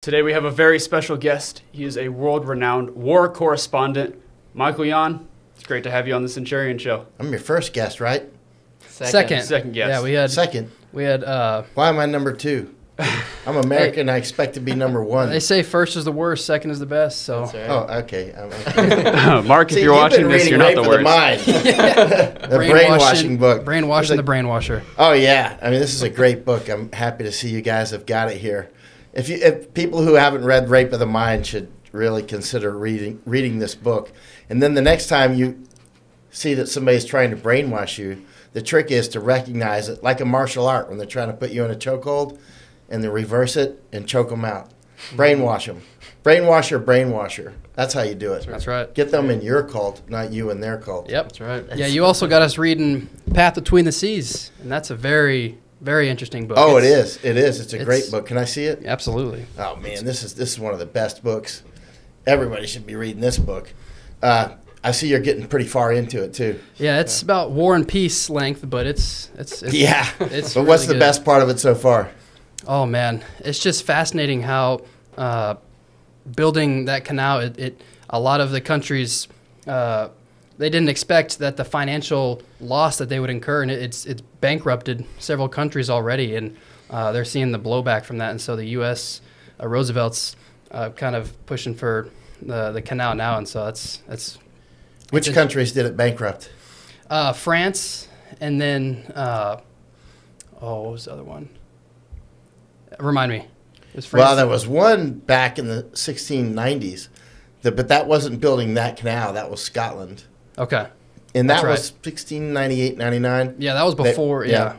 Today we have a very special guest. He is a world-renowned war correspondent, Micheal Yon. It's great to have you on the Centurion Show. I'm your first guest, right? Second guest. Yeah, we had Second. We had. Why am I number two? I'm American. I expect to be number one. They say first is the worst, second is the best. So. Right. Oh, okay. Mark, if you're watching this, you're not the worst. The brainwashing book. Brainwashing the brainwasher. Oh yeah. I mean, this is a great book. I'm happy to see you guys have got it here. If people who haven't read Rape of the Mind should really consider reading this book. And then the next time you see that somebody's trying to brainwash you, the trick is to recognize it like a martial art when they're trying to put you in a chokehold, and then reverse it and choke them out. Brainwash them. Brainwasher. That's how you do it. That's right. Get them in your cult, not you in their cult. Yep. That's right. Yeah, you also got us reading Path Between the Seas, and that's a very, very interesting book. Oh, it is. It's a great book. Can I see it? Absolutely. Oh man, this is one of the best books. Everybody should be reading this book. I see you're getting pretty far into it too. Yeah, it's about War and Peace length, but it's yeah. It's but really what's the good. best part of it so far? Oh man, it's just fascinating how building that canal. A lot of the countries they didn't expect that the financial loss that they would incur, and it's bankrupted several countries already, and they're seeing the blowback from that. And so the U.S. Roosevelt's kind of pushing for the canal now, and so that's. Which countries did it bankrupt? France, and then what was the other one? Remind me. It was France. Well, there was one back in the 1690s, but that wasn't building that canal. That was Scotland. Okay. And that That's right. was 1698, 99. Yeah, that was before. Yeah.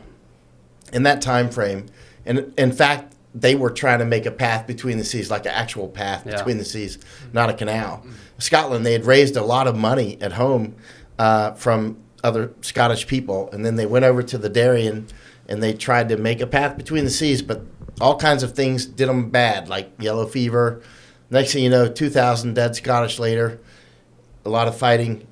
In that time frame. And in fact, they were trying to make a path between the seas, like an actual path between the seas, not a canal. Scotland, they had raised a lot of money at home from other Scottish people, and then they went over to the Darien and they tried to make a path between the seas, but all kinds of things did them bad, like yellow fever. Next thing you know, 2,000 dead Scottish later, a lot of fighting.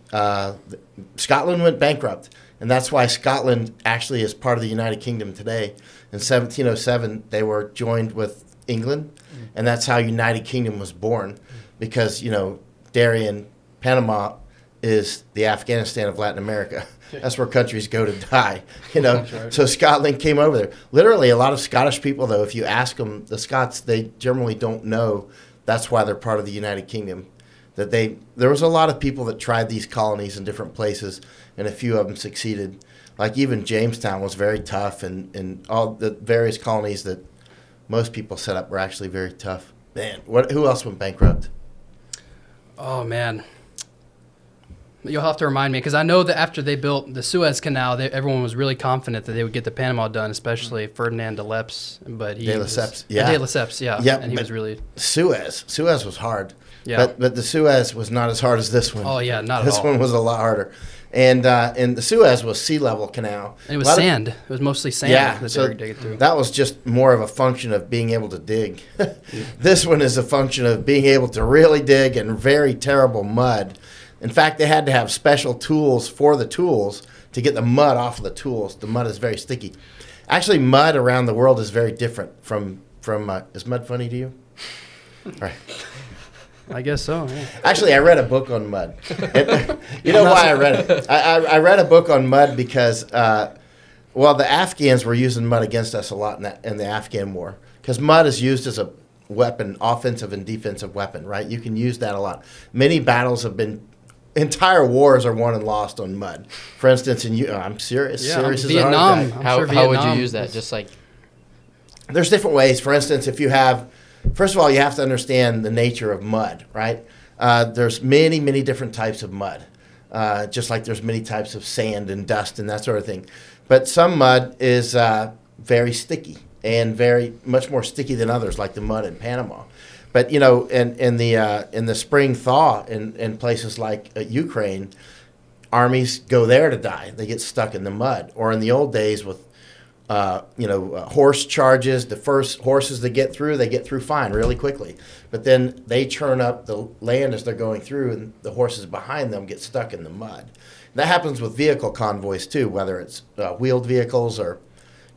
Scotland went bankrupt, and that's why Scotland actually is part of the United Kingdom today. In 1707, they were joined with England, and that's how United Kingdom was born, because, Darien, Panama is the Afghanistan of Latin America. That's where countries go to die, Right. So Scotland came over there. Literally, a lot of Scottish people, though, if you ask them, the Scots, they generally don't know that's why they're part of the United Kingdom. There was a lot of people that tried these colonies in different places, and a few of them succeeded. Like even Jamestown was very tough, and all the various colonies that most people set up were actually very tough. Man, who else went bankrupt? Oh man, you'll have to remind me, because I know that after they built the Suez Canal, everyone was really confident that they would get the Panama done, especially Ferdinand de Lesseps. But De Lesseps, yeah. De Lesseps, yeah. Yeah, and he was really Suez was hard. Yeah. But the Suez was not as hard as this one. Oh yeah, not at This all. one was a lot harder. And the Suez was sea level canal. And it was sand. It was mostly sand that they were digging through. That was just more of a function of being able to dig. This one is a function of being able to really dig in very terrible mud. In fact, they had to have special tools for the tools to get the mud off of the tools. The mud is very sticky. Actually, mud around the world is very different from is mud funny to you? All right. I guess so. Yeah. Actually, I read a book on mud. You know why I read it? I read a book on mud because, the Afghans were using mud against us a lot in the Afghan war, because mud is used as a weapon, offensive and defensive weapon, right? You can use that a lot. Many battles entire wars are won and lost on mud. For instance, I'm serious. Yeah, serious as Vietnam. a hard guy. How would you use that? Just like There's different ways. For instance, first of all, you have to understand the nature of mud, right? There's many, many different types of mud, just like there's many types of sand and dust and that sort of thing. But some mud is very sticky and much more sticky than others, like the mud in Panama. But in the spring thaw in places like Ukraine, armies go there to die. They get stuck in the mud. Or in the old days with horse charges, the first horses that get through fine really quickly. But then they churn up the land as they're going through, and the horses behind them get stuck in the mud. That happens with vehicle convoys too, whether it's wheeled vehicles or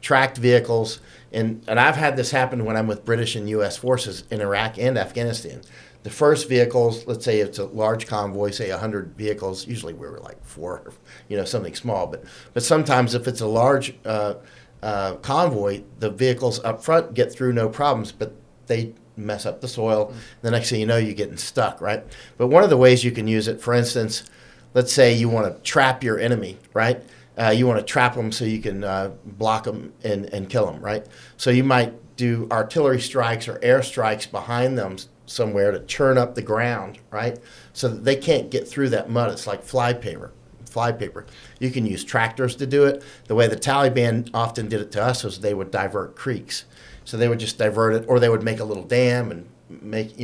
tracked vehicles. And I've had this happen when I'm with British and U.S. forces in Iraq and Afghanistan. The first vehicles, let's say it's a large convoy, say 100 vehicles. Usually we were like 4, something small. But sometimes if it's a large convoy, the vehicles up front get through no problems, but they mess up the soil. The next thing you know, you're getting stuck, right? But one of the ways you can use it, for instance, let's say you want to trap your enemy, right? You want to trap them so you can block them and kill them, right? So you might do artillery strikes or air strikes behind them somewhere to churn up the ground, right? So that they can't get through that mud. It's like flypaper. You can use tractors to do it. The way the Taliban often did it to us was they would divert creeks. So they would just divert it, or they would make a little dam and make,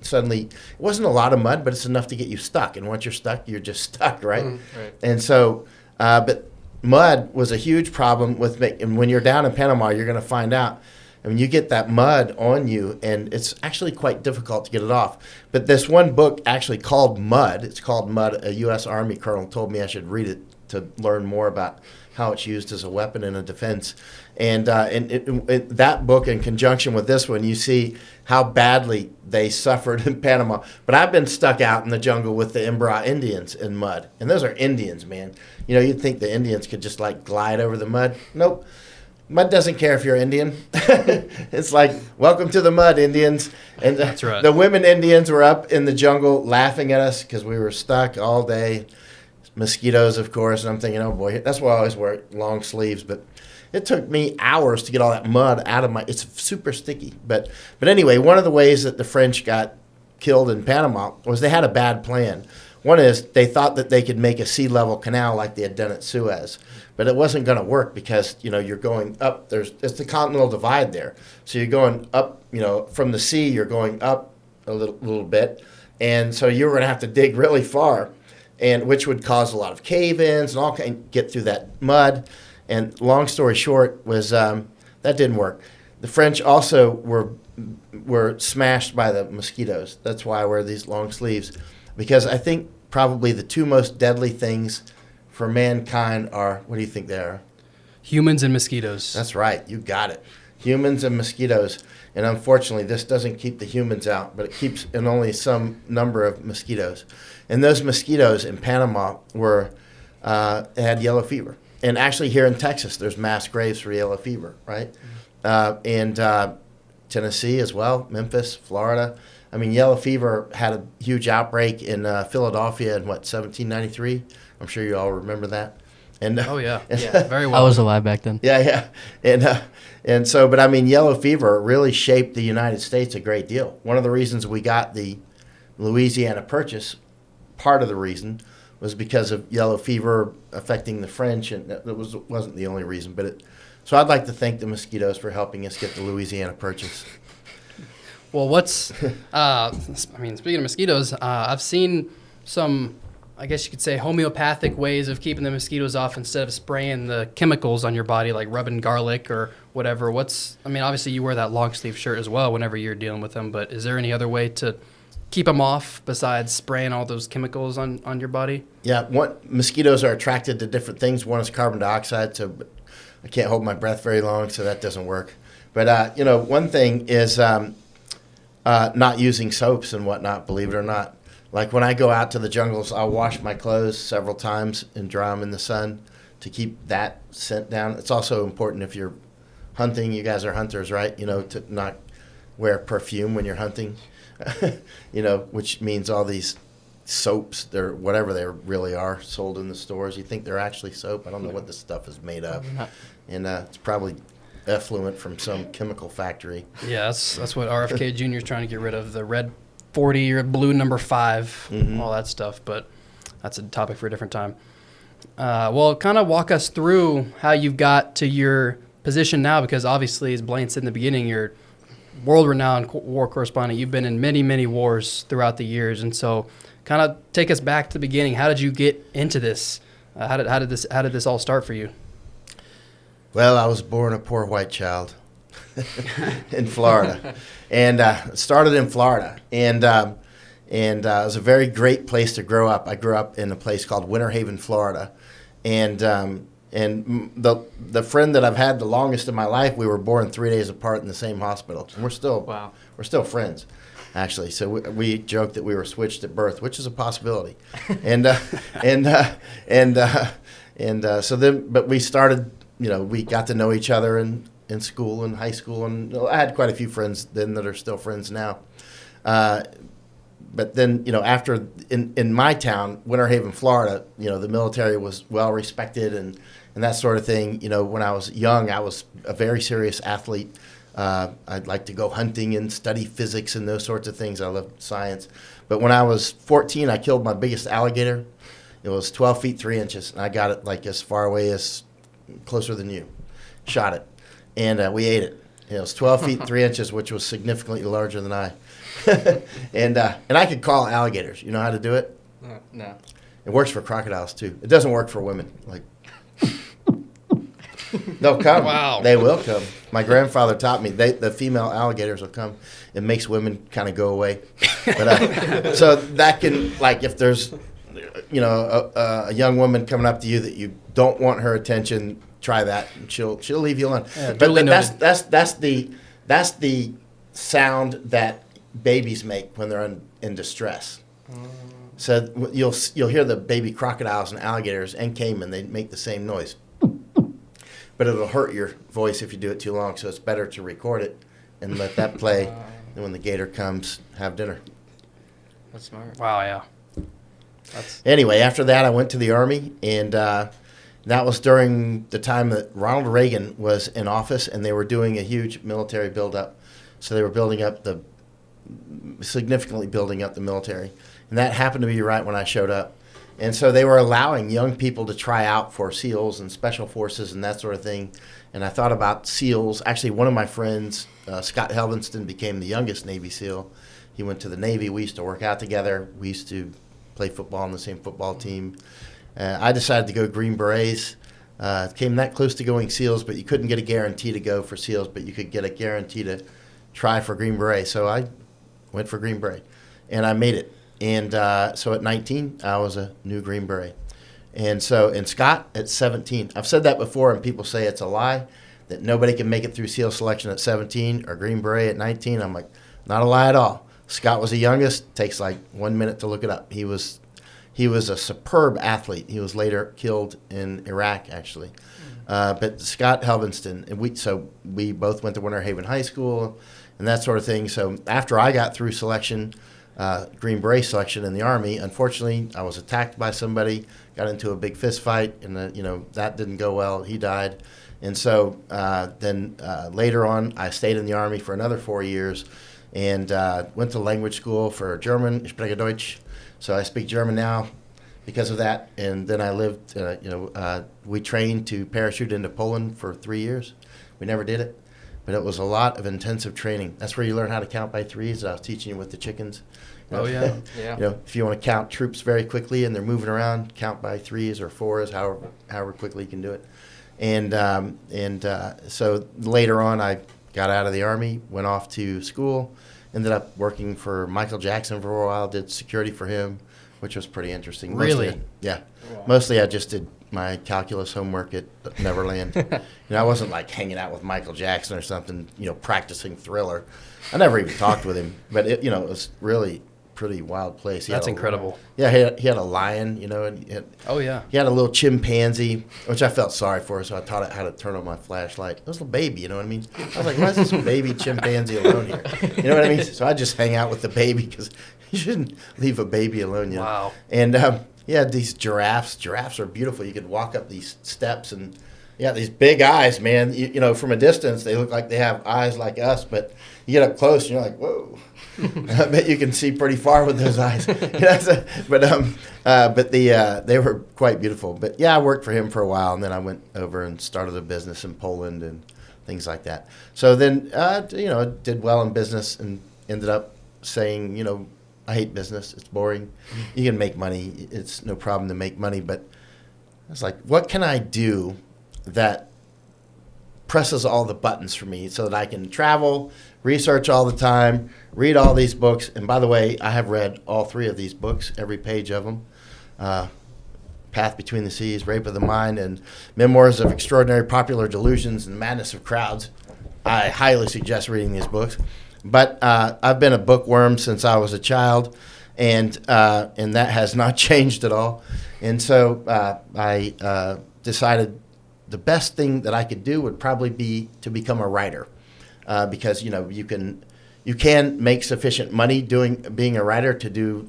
suddenly, it wasn't a lot of mud, but it's enough to get you stuck. And once you're stuck, you're just stuck, right? Right. And so, but mud was a huge problem and when you're down in Panama, you're going to find out. I mean, you get that mud on you, and it's actually quite difficult to get it off. But this one book actually called Mud, it's called Mud, a U.S. Army colonel told me I should read it to learn more about how it's used as a weapon in a defense. And that book, in conjunction with this one, you see how badly they suffered in Panama. But I've been stuck out in the jungle with the Imbra Indians in mud. And those are Indians, man. You'd think the Indians could just like glide over the mud. Nope. Mud doesn't care if you're Indian. It's like, welcome to the mud, Indians. And That's right. The women Indians were up in the jungle laughing at us because we were stuck all day. Mosquitoes, of course. And I'm thinking, oh boy, that's why I always wear long sleeves. But it took me hours to get all that mud out of it's super sticky. But anyway, one of the ways that the French got killed in Panama was they had a bad plan. One is they thought that they could make a sea level canal like they had done at Suez. But it wasn't going to work because, you're going up. It's the continental divide there. So you're going up, from the sea, you're going up a little bit. And so you were going to have to dig really far, and which would cause a lot of cave-ins and all get through that mud. And long story short was that didn't work. The French also were smashed by the mosquitoes. That's why I wear these long sleeves, because I think probably the two most deadly things for mankind are, what do you think they are? Humans and mosquitoes. That's right. You got it. Humans and mosquitoes. And unfortunately, this doesn't keep the humans out, but it keeps in only some number of mosquitoes. And those mosquitoes in Panama had yellow fever. And actually here in Texas, there's mass graves for yellow fever, right? And Tennessee as well, Memphis, Florida. I mean, yellow fever had a huge outbreak in Philadelphia in, 1793? I'm sure you all remember that. And Oh, yeah. Yeah, very well. I was alive back then. Yeah. And so, but I mean, yellow fever really shaped the United States a great deal. One of the reasons we got the Louisiana Purchase, part of the reason, was because of yellow fever affecting the French, and that wasn't the only reason. So I'd like to thank the mosquitoes for helping us get the Louisiana Purchase. Well, speaking of mosquitoes, I've seen some, I guess you could say, homeopathic ways of keeping the mosquitoes off instead of spraying the chemicals on your body, like rubbing garlic or whatever. Obviously you wear that long sleeve shirt as well whenever you're dealing with them, but is there any other way to keep them off besides spraying all those chemicals on your body? Yeah, mosquitoes are attracted to different things. One is carbon dioxide, so I can't hold my breath very long, so that doesn't work. But, one thing is not using soaps and whatnot, believe it or not. Like when I go out to the jungles, I'll wash my clothes several times and dry them in the sun to keep that scent down. It's also important if you're hunting. You guys are hunters, right? To not wear perfume when you're hunting, which means all these soaps, they're whatever they really are, sold in the stores. You think they're actually soap? I don't know what this stuff is made of. And it's probably effluent from some chemical factory. Yeah, that's what RFK Jr. is trying to get rid of, the red 40 or blue number 5, all that stuff. But that's a topic for a different time. Well, kind of walk us through how you've got to your position now, because obviously, as Blaine said in the beginning, you're world-renowned war correspondent. You've been in many, many wars throughout the years. And so kind of take us back to the beginning. How did you get into this? How did this all start for you? Well, I was born a poor white child in Florida, and started in Florida, and it was a very great place to grow up. I grew up in a place called Winter Haven, Florida, and And the friend that I've had the longest in my life, we were born 3 days apart in the same hospital, and we're still friends, actually. So we joked that we were switched at birth, which is a possibility. And so then, but we started, we got to know each other in school and high school, and I had quite a few friends then that are still friends now. But then, after in my town, Winter Haven, Florida, the military was well respected and that sort of thing. When I was young, I was a very serious athlete. I'd like to go hunting and study physics and those sorts of things. I loved science. But when I was 14, I killed my biggest alligator. It was 12 feet 3 inches, and I got it like as far away as closer than you. Shot it, and we ate it. It was 12 feet 3 inches, which was significantly larger than I. And I could call alligators. You know how to do it? No. It works for crocodiles too. It doesn't work for women. Like they'll come. Wow. They will come. My grandfather taught me. The female alligators will come. It makes women kind of go away. But so that can, like, if there's a young woman coming up to you that you don't want her attention, try that, and she'll leave you alone. Yeah, but that's the sound that babies make when they're in distress. So you'll hear the baby crocodiles and alligators and caiman. They make the same noise, but it'll hurt your voice if you do it too long. So it's better to record it and let that play. And when the gator comes, have dinner. That's smart. Wow, yeah. Anyway, after that, I went to the Army, and that was during the time that Ronald Reagan was in office, and they were doing a huge military buildup. So they were significantly building up the military. And that happened to be right when I showed up. And so they were allowing young people to try out for SEALs and Special Forces and that sort of thing. And I thought about SEALs. Actually, one of my friends, Scott Helvenston, became the youngest Navy SEAL. He went to the Navy. We used to work out together. We used to play football on the same football team. I decided to go Green Berets. Came that close to going SEALs, but you couldn't get a guarantee to go for SEALs, but you could get a guarantee to try for Green Beret. So I went for Green Beret, and I made it. And so at 19, I was a new Green Beret. And Scott at 17. I've said that before, and people say it's a lie, that nobody can make it through SEAL selection at 17 or Green Beret at 19. I'm like, not a lie at all. Scott was the youngest. Takes like 1 minute to look it up. He was a superb athlete. He was later killed in Iraq, actually. But Scott Helvenston, and we both went to Winter Haven High School and that sort of thing. So after I got through selection, Green Beret selection in the Army, unfortunately, I was attacked by somebody, got into a big fist fight, and that didn't go well. He died. And so then later on, I stayed in the Army for another 4 years and went to language school for German. Ich spreche Deutsch. So I speak German now because of that. And then I lived, we trained to parachute into Poland for 3 years. We never did it, but it was a lot of intensive training. That's where you learn how to count by threes. I was teaching you with the chickens. Oh, yeah. Yeah. If you want to count troops very quickly and they're moving around, count by threes or fours, however quickly you can do it. And so later on, I got out of the Army, went off to school, ended up working for Michael Jackson for a while, did security for him, which was pretty interesting. Really? Yeah. Wow. Mostly I just did my calculus homework at Neverland. I wasn't like hanging out with Michael Jackson or something, practicing Thriller. I never even talked with him, but it was really pretty wild place. That's incredible. Yeah, he had a lion, and he had a little chimpanzee, which I felt sorry for, so I taught it how to turn on my flashlight. It was a baby, you know what I mean? I was like, why is this baby chimpanzee alone here? You know what I mean? So I just hang out with the baby because you shouldn't leave a baby alone. Wow. And these giraffes. Giraffes are beautiful. You could walk up these steps and these big eyes, man. From a distance, they look like they have eyes like us, but you get up close and you're like, whoa. I bet you can see pretty far with those eyes. But they were quite beautiful. But I worked for him for a while, and then I went over and started a business in Poland and things like that. So then, did well in business and ended up saying, I hate business. It's boring. You can make money. It's no problem to make money. But I was like, what can I do that presses all the buttons for me so that I can travel, research all the time, read all these books. And by the way, I have read all 3 of these books, every page of them, Path Between the Seas, Rape of the Mind, and Memoirs of Extraordinary Popular Delusions and the Madness of Crowds. I highly suggest reading these books. But I've been a bookworm since I was a child, and that has not changed at all. And so I decided the best thing that I could do would probably be to become a writer, because you can make sufficient money being a writer to do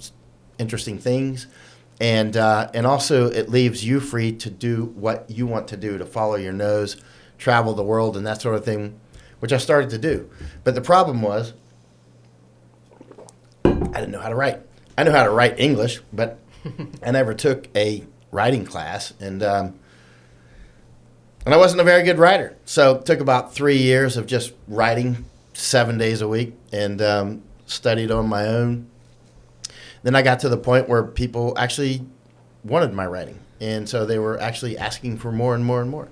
interesting things, and also it leaves you free to do what you want to do, to follow your nose, travel the world, and that sort of thing, which I started to do. But the problem was I didn't know how to write. I know how to write English, but I never took a writing class, and I wasn't a very good writer. So it took about 3 years of just writing 7 days a week, and studied on my own. Then I got to the point where people actually wanted my writing, and so they were actually asking for more and more and more.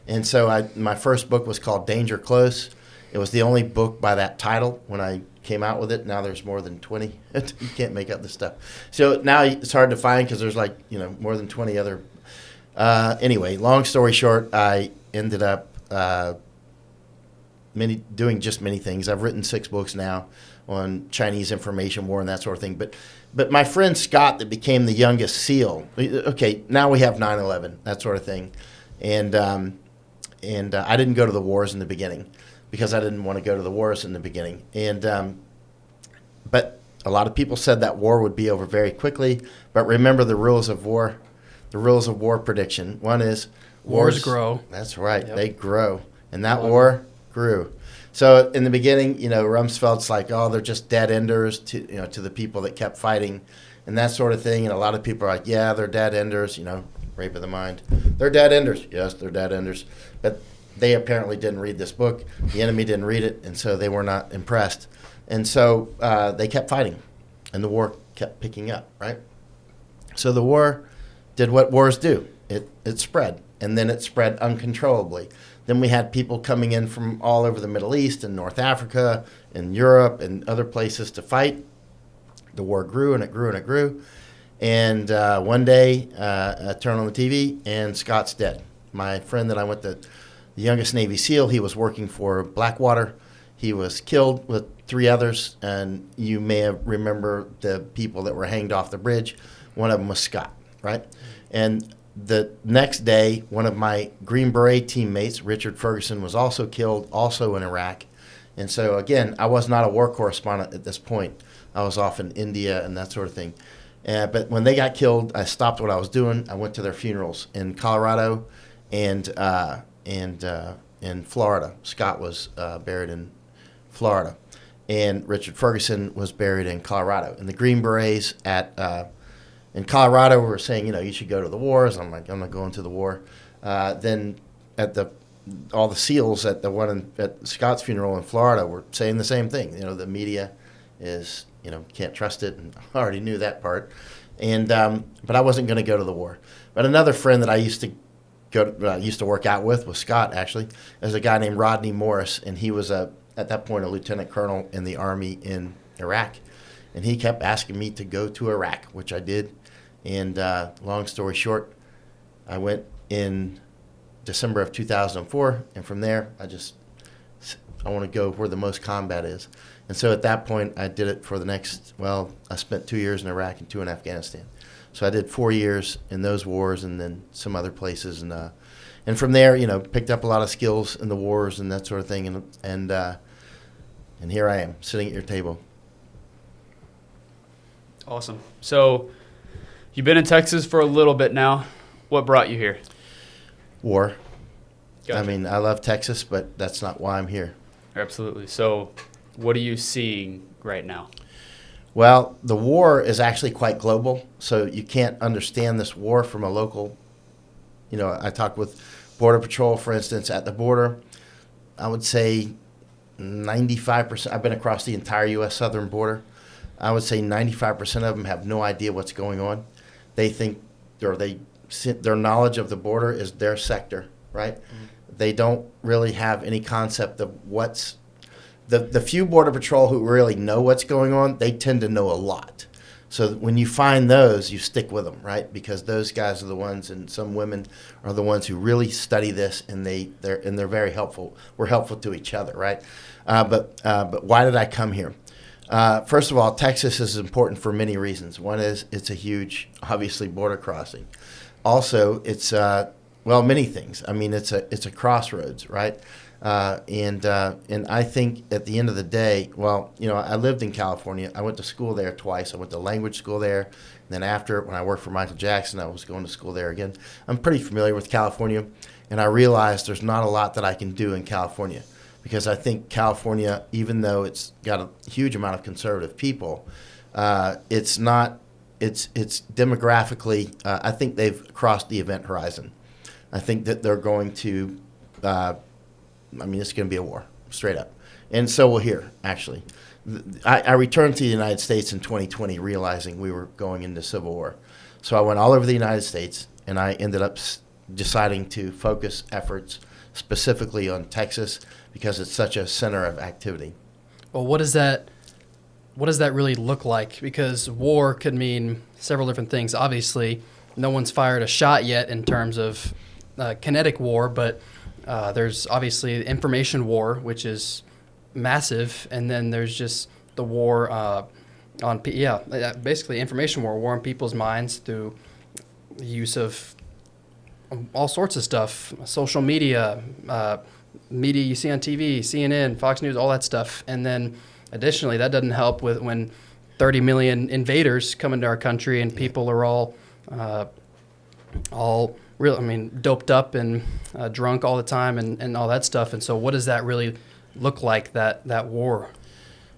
And so my first book was called Danger Close. It was the only book by that title when I came out with it. Now there's more than 20. You can't make up this stuff. So now it's hard to find because there's more than 20 other. Anyway, long story short, I ended up doing just many things. I've written 6 books now on Chinese information war and that sort of thing. But my friend Scott, that became the youngest SEAL. Okay, now we have 9/11, that sort of thing, and I didn't go to the wars in the beginning because I didn't want to go to the wars in the beginning. But a lot of people said that war would be over very quickly. But remember the rules of war. The rules of war prediction. One is wars grow. That's right. Yep. They grow. And that war grew. So in the beginning, Rumsfeld's like, oh, they're just dead enders to the people that kept fighting and that sort of thing. And a lot of people are like, yeah, they're dead enders, Rape of the Mind. They're dead enders. Yes, they're dead enders. But they apparently didn't read this book. The enemy didn't read it, and so they were not impressed. And so they kept fighting, and the war kept picking up, right? So the war did what wars do. It spread, and then it spread uncontrollably. Then we had people coming in from all over the Middle East and North Africa and Europe and other places to fight. The war grew, and it grew, and it grew. And one day, I turn on the TV, and Scott's dead. My friend that I went to, the youngest Navy SEAL, he was working for Blackwater. He was killed with 3 others, and you may remember the people that were hanged off the bridge. One of them was Scott, right? And the next day, one of my Green Beret teammates, Richard Ferguson, was also killed, also in Iraq. And so, again, I was not a war correspondent at this point. I was off in India and that sort of thing. But when they got killed, I stopped what I was doing. I went to their funerals in Colorado and in Florida. Scott was buried in Florida, and Richard Ferguson was buried in Colorado. And the Green Berets in Colorado were saying, you should go to the wars. I'm like, I'm not going to the war. Then all the SEALs at at Scott's funeral in Florida were saying the same thing. The media is, can't trust it, and I already knew that part. And but I wasn't going to go to the war. But another friend that I used to work out with Scott, actually, is a guy named Rodney Morris, and he was at that point a lieutenant colonel in the Army in Iraq. And he kept asking me to go to Iraq, which I did. And long story short, I went in December of 2004, and from there, I want to go where the most combat is. And so at that point, I did it for I spent 2 years in Iraq and 2 in Afghanistan. So I did 4 years in those wars and then some other places. And from there, picked up a lot of skills in the wars and that sort of thing. And here I am, sitting at your table. Awesome. So you've been in Texas for a little bit now. What brought you here? War. Gotcha. I mean, I love Texas, but that's not why I'm here. Absolutely. So what are you seeing right now? Well, the war is actually quite global, so you can't understand this war from a local. I talked with Border Patrol, for instance, at the border. I would say 95%. I've been across the entire U.S. southern border. I would say 95% of them have no idea what's going on. They think, their knowledge of the border is their sector, right? Mm-hmm. They don't really have any concept of what's. The few Border Patrol who really know what's going on, they tend to know a lot. So when you find those, you stick with them, right? Because those guys are the ones, and some women are the ones who really study this, and they're very helpful. We're helpful to each other, right? But why did I come here? First of all, Texas is important for many reasons. One is it's a huge, obviously, border crossing. Also, it's many things. I mean, it's a crossroads, right? And I think at the end of the day, I lived in California. I went to school there twice. I went to language school there. And then after, when I worked for Michael Jackson, I was going to school there again. I'm pretty familiar with California, and I realized there's not a lot that I can do in California, because I think California, even though it's got a huge amount of conservative people, it's demographically, I think they've crossed the event horizon. I think that they're going to, it's going to be a war, straight up. And so we'll hear, actually. I returned to the United States in 2020 realizing we were going into civil war. So I went all over the United States, and I ended up deciding to focus efforts specifically on Texas because it's such a center of activity. Well, what does that really look like? Because war could mean several different things. Obviously, no one's fired a shot yet in terms of kinetic war, but there's obviously the information war, which is massive, and then there's just the war basically information war on people's minds through the use of all sorts of stuff, social media, media you see on TV, CNN, Fox News, all that stuff. And then additionally, that doesn't help with when 30 million invaders come into our country and people are all doped up and drunk all the time and all that stuff. And so what does that really look like, that war?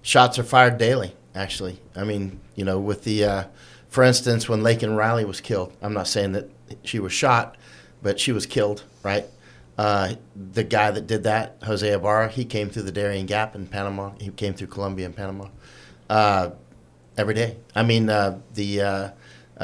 Shots are fired daily, actually. I mean, with the, for instance, when Laken Riley was killed, I'm not saying that she was shot, but she was killed, right? The guy that did that, Jose Ibarra, he came through the Darien Gap in Panama. He came through Colombia and Panama every day. I mean, a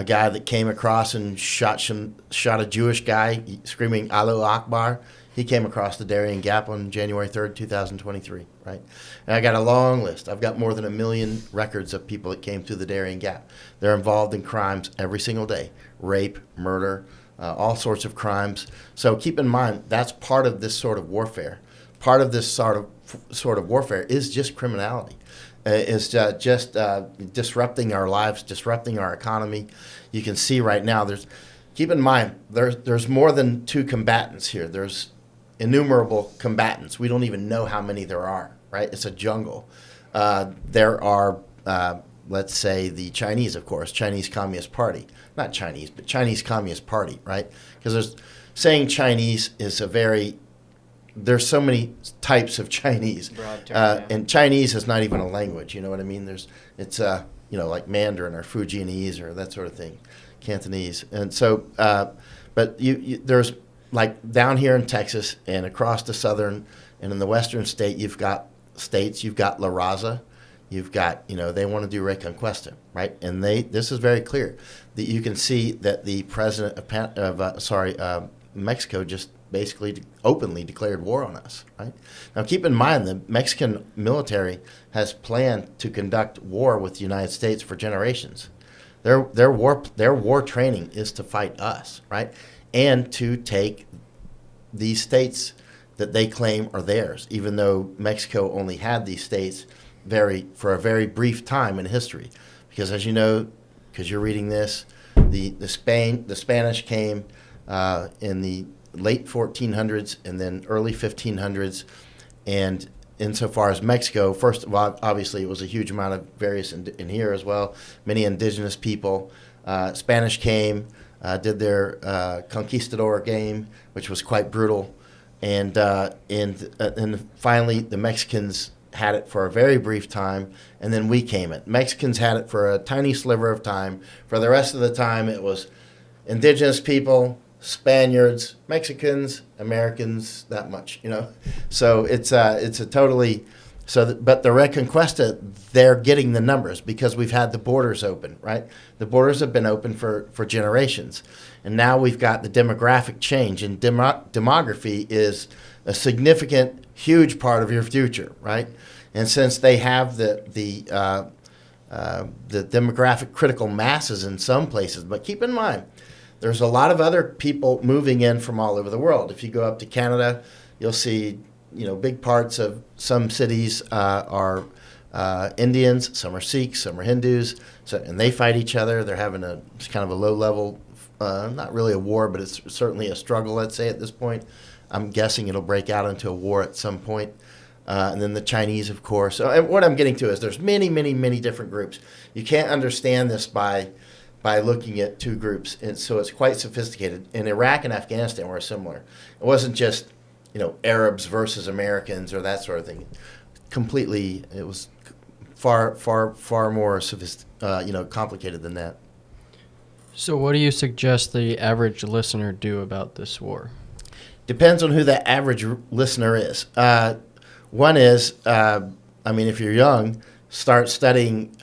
guy that came across and shot a Jewish guy screaming Allahu Akbar, he came across the Darien Gap on January 3rd, 2023, right? And I got a long list. I've got more than 1 million records of people that came through the Darien Gap. They're involved in crimes every single day, rape, murder, all sorts of crimes. So keep in mind, that's part of this sort of warfare. Part of this sort of warfare is just criminality. Is just disrupting our lives, disrupting our economy. You can see right now, keep in mind, there's more than two combatants here. There's innumerable combatants. We don't even know how many there are, right? It's a jungle. There are, let's say, the Chinese, of course, Chinese Communist Party. Not Chinese, but Chinese Communist Party, right? Because saying Chinese is there's so many types of Chinese. Broad term, yeah. And Chinese is not even a language, you know what I mean? It's like Mandarin or Fujianese or that sort of thing, Cantonese. And so, but there's, like down here in Texas and across the southern and in the western state, you've got La Raza, you've got, they want to do Reconquista, right? And this is very clear that you can see that the president of Mexico just basically openly declared war on us, right? Now keep in mind the Mexican military has planned to conduct war with the United States for generations. Their war training is to fight us, right? And to take these states that they claim are theirs, even though Mexico only had these states for a very brief time in history. Because as you know, because you're reading this, the Spanish came in the late 1400s and then early 1500s, and insofar as Mexico, first of all, obviously it was a huge amount of various in here as well, many indigenous people. Spanish came, did their conquistador game, which was quite brutal, and finally the Mexicans had it for a very brief time, and then we came it. Mexicans had it for a tiny sliver of time. For the rest of the time, it was indigenous people, Spaniards, Mexicans, Americans, that much, So it's a totally but the Reconquista, they're getting the numbers because we've had the borders open, right? The borders have been open for generations, and now we've got the demographic change, and demography is a significant, huge part of your future, right? And since they have the the demographic critical masses in some places. But keep in mind, there's a lot of other people moving in from all over the world. If you go up to Canada, you'll see, big parts of some cities are Indians, some are Sikhs, some are Hindus, and they fight each other. They're having it's kind of a low level, not really a war, but it's certainly a struggle, let's say, at this point. I'm guessing it'll break out into a war at some point. And then the Chinese, of course. So, and what I'm getting to is there's many, many, many different groups. You can't understand this by looking at two groups. And so it's quite sophisticated. In Iraq and Afghanistan were similar. It wasn't just, Arabs versus Americans or that sort of thing. Completely, it was far, far, far more complicated than that. So what do you suggest the average listener do about this war? Depends on who that average listener is. One is, if you're young, start studying,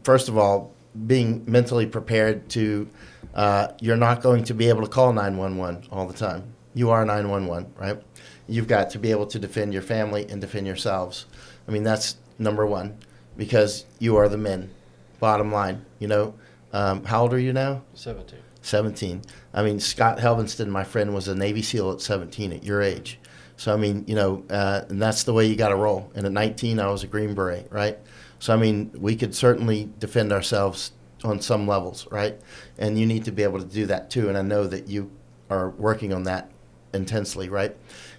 first of all, being mentally prepared to, you're not going to be able to call 911 all the time. You are 911, right? You've got to be able to defend your family and defend yourselves. That's number one, because you are the men, bottom line. How old are you now? 17. Scott Helvenston, my friend, was a Navy SEAL at 17 at your age. So, and that's the way you got to roll. And at 19, I was a Green Beret, right? So, we could certainly defend ourselves on some levels, right? And you need to be able to do that too. And I know that you are working on that intensely, right?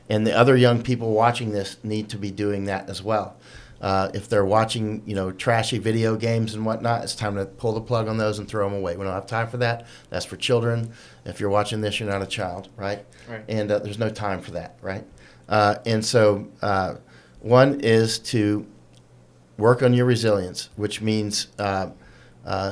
And the other young people watching this need to be doing that as well. If they're watching, trashy video games and whatnot, it's time to pull the plug on those and throw them away. We don't have time for that. That's for children. If you're watching this, you're not a child, right? And there's no time for that, right? And so one is to work on your resilience, which means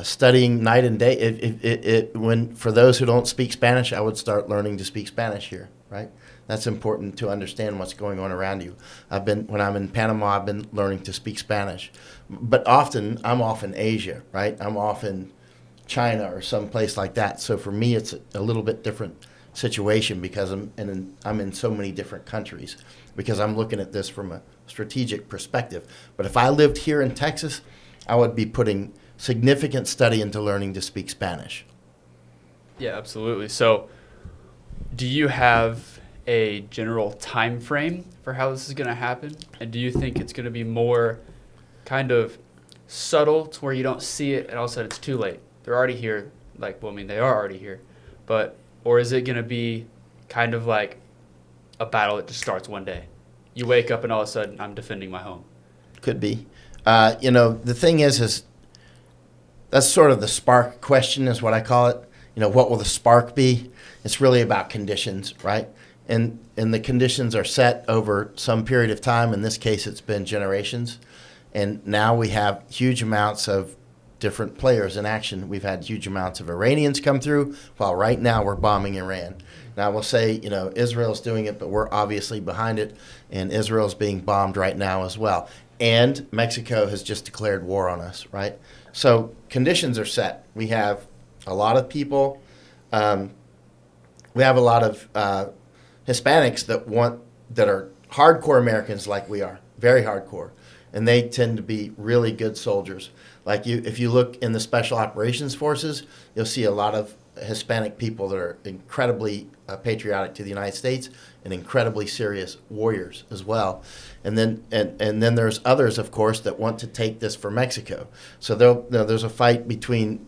studying night and day. For those who don't speak Spanish, I would start learning to speak Spanish here, right? That's important to understand what's going on around you. When I'm in Panama, I've been learning to speak Spanish. But often, I'm off in Asia, right? I'm off in China or some place like that. So for me, it's a little bit different situation because I'm in so many different countries, because I'm looking at this from a strategic perspective. But if I lived here in Texas, I would be putting significant study into learning to speak Spanish. Yeah, absolutely. So do you have a general time frame for how this is going to happen? And do you think it's going to be more kind of subtle to where you don't see it and all of a sudden it's too late? They're already here. They are already here. Or is it going to be kind of like a battle that just starts one day? You wake up and all of a sudden I'm defending my home. Could be. The thing is that's sort of the spark question is what I call it. What will the spark be? It's really about conditions, right? And the conditions are set over some period of time. In this case, it's been generations. And now we have huge amounts of different players in action. We've had huge amounts of Iranians come through, while right now we're bombing Iran. Now, we'll say, Israel's doing it, but we're obviously behind it, and Israel's being bombed right now as well. And Mexico has just declared war on us, right? So conditions are set. We have a lot of people. We have a lot of Hispanics that are hardcore Americans like we are, very hardcore, and they tend to be really good soldiers. If you look in the Special Operations Forces, you'll see a lot of Hispanic people that are incredibly patriotic to the United States and incredibly serious warriors as well. And then there's others, of course, that want to take this for Mexico. So there's a fight between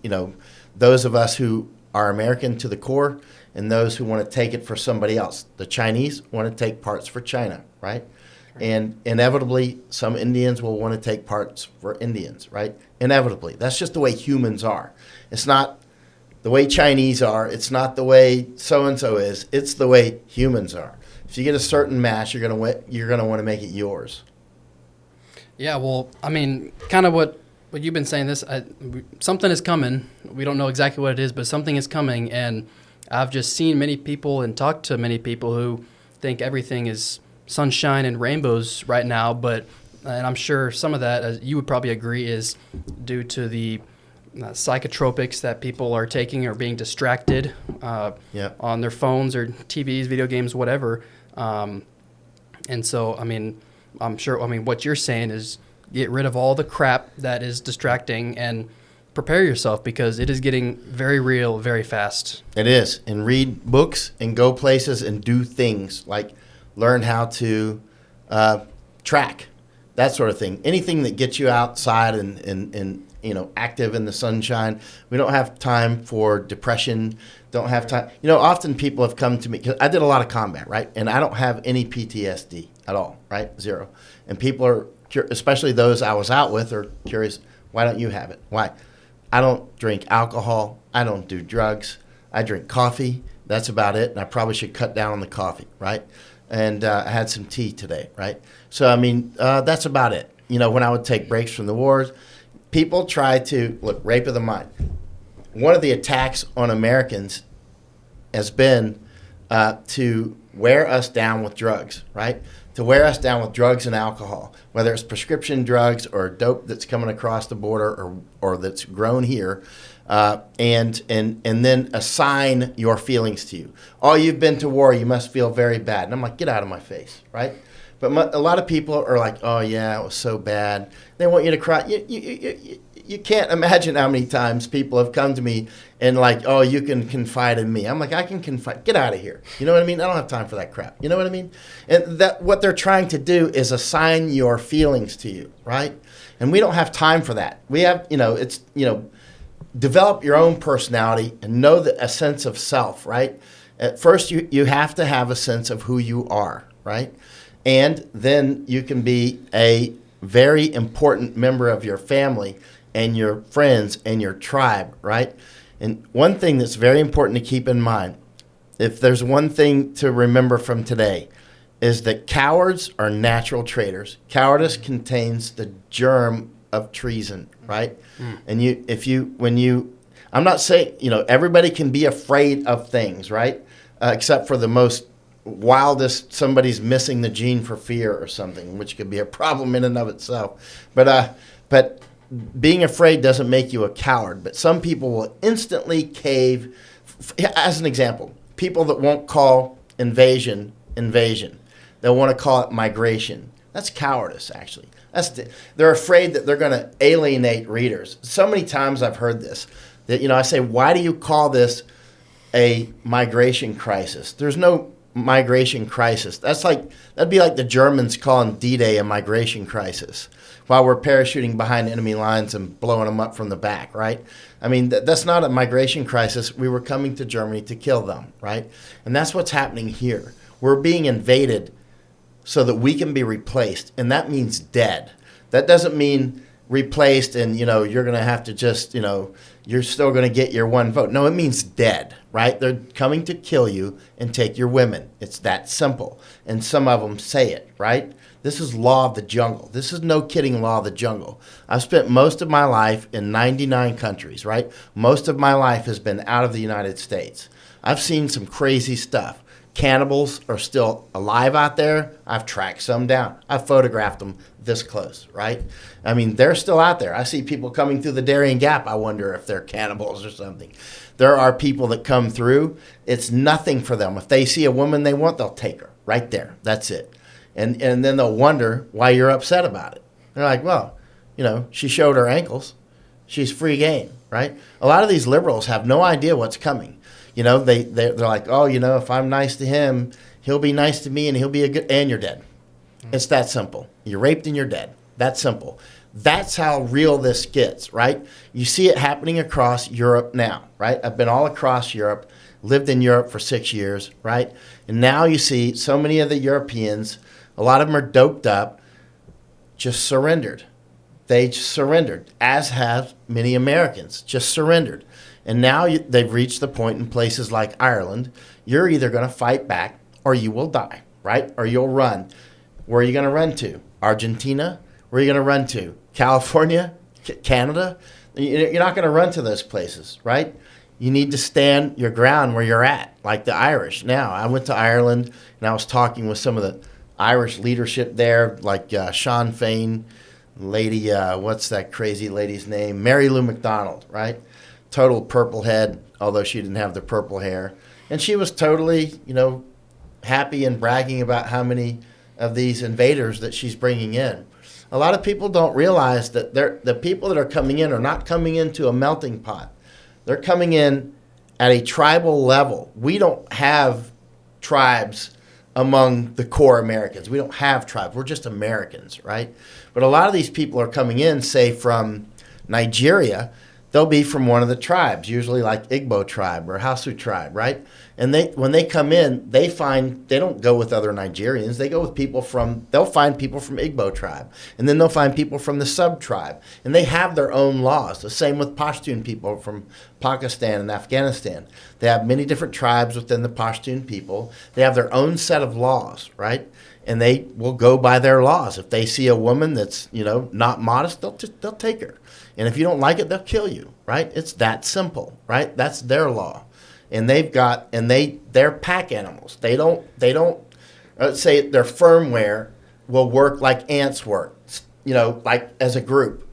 those of us who are American to the core and those who want to take it for somebody else. The Chinese want to take parts for China, right? And inevitably, some Indians will want to take parts for Indians, right? Inevitably. That's just the way humans are. It's not the way Chinese are. It's not the way so-and-so is. It's the way humans are. If you get a certain mass, you're gonna want to make it yours. Yeah, well, kind of what you've been saying. Something is coming. We don't know exactly what it is, but something is coming. And I've just seen many people and talked to many people who think everything is sunshine and rainbows right now. And I'm sure some of that, as you would probably agree, is due to the psychotropics that people are taking or being distracted on their phones or TVs, video games, whatever. And so, I'm sure, what you're saying is get rid of all the crap that is distracting and prepare yourself, because it is getting very real very fast. It is. And read books and go places and do things like learn how to track, that sort of thing. Anything that gets you outside and active in the sunshine. We don't have time for depression. Don't have time. Often people have come to me, because I did a lot of combat, right? And I don't have any PTSD at all, right? Zero. And people are, especially those I was out with, are curious, why don't you have it? Why? I don't drink alcohol. I don't do drugs. I drink coffee. That's about it. And I probably should cut down on the coffee, right? And I had some tea today, right? So, that's about it. When I would take breaks from the wars, people try to, rape of the mind. One of the attacks on Americans has been to wear us down with drugs, right? To wear us down with drugs and alcohol, whether it's prescription drugs or dope that's coming across the border or that's grown here, and then assign your feelings to you. Oh, you've been to war, you must feel very bad. And I'm like, get out of my face, right? But a lot of people are like, oh, yeah, it was so bad. They want you to cry. You can't imagine how many times people have come to me and like, oh, you can confide in me. I'm like, I can confide. Get out of here. You know what I mean? I don't have time for that crap. You know what I mean? And that what they're trying to do is assign your feelings to you, right? And we don't have time for that. We have, develop your own personality and know a sense of self, right? At first, you have to have a sense of who you are, right? And then you can be a very important member of your family and your friends and your tribe, right? And one thing that's very important to keep in mind, if there's one thing to remember from today, is that cowards are natural traitors. Cowardice contains the germ of treason, right? And I'm not saying, everybody can be afraid of things, right? Except for the most wildest, somebody's missing the gene for fear or something, which could be a problem in and of itself. But being afraid doesn't make you a coward. But some people will instantly cave. As an example, people that won't call invasion, they'll want to call it migration. That's cowardice, actually. They're afraid that they're going to alienate readers. So many times I've heard this, that, I say, why do you call this a migration crisis? There's no migration crisis. That'd be like the Germans calling D-Day a migration crisis while we're parachuting behind enemy lines and blowing them up from the back, right? That's not a migration crisis. We were coming to Germany to kill them, right? And that's what's happening here. We're being invaded so that we can be replaced, and that means dead. That doesn't mean replaced and, you're going to have to just, you're still going to get your one vote. No, it means dead, right? They're coming to kill you and take your women. It's that simple. And some of them say it, right? This is law of the jungle. This is no kidding law of the jungle. I've spent most of my life in 99 countries, right? Most of my life has been out of the United States. I've seen some crazy stuff. Cannibals are still alive out there. I've tracked some down. I've photographed them this close, right? They're still out there. I see people coming through the Darien Gap. I wonder if they're cannibals or something. There are people that come through. It's nothing for them. If they see a woman they want, they'll take her right there. That's it. And then they'll wonder why you're upset about it. They're like, well, she showed her ankles. She's free game, right? A lot of these liberals have no idea what's coming. They're like, oh, if I'm nice to him, he'll be nice to me and he'll be and you're dead. It's that simple. You're raped and you're dead. That's simple. That's how real this gets, right? You see it happening across Europe now, right? I've been all across Europe, lived in Europe for 6 years, right? And now you see so many of the Europeans, a lot of them are doped up, just surrendered. They just surrendered, as have many Americans, just surrendered. And now they've reached the point in places like Ireland, you're either going to fight back or you will die, right? Or you'll run. Where are you going to run to? Argentina? Where are you going to run to? California? Canada? You're not going to run to those places, right? You need to stand your ground where you're at, like the Irish. Now, I went to Ireland and I was talking with some of the Irish leadership there, like Sean Fain, lady, what's that crazy lady's name? Mary Lou McDonald, right? Total purple head, although she didn't have the purple hair. And she was totally, happy and bragging about how many of these invaders that she's bringing in. A lot of people don't realize that the people that are coming in are not coming into a melting pot. They're coming in at a tribal level. We don't have tribes among the core Americans. We don't have tribes. We're just Americans, right? But a lot of these people are coming in, say, from Nigeria. They'll be from one of the tribes, usually like Igbo tribe or Hausa tribe, right? And when they come in, they don't go with other Nigerians. They go with they'll find people from Igbo tribe. And then they'll find people from the sub-tribe. And they have their own laws. The same with Pashtun people from Pakistan and Afghanistan. They have many different tribes within the Pashtun people. They have their own set of laws, right? And they will go by their laws. If they see a woman that's, not modest, they'll take her. And if you don't like it, they'll kill you, right? It's that simple, right? That's their law. And they're pack animals. They don't let's say their firmware will work like ants work, like as a group,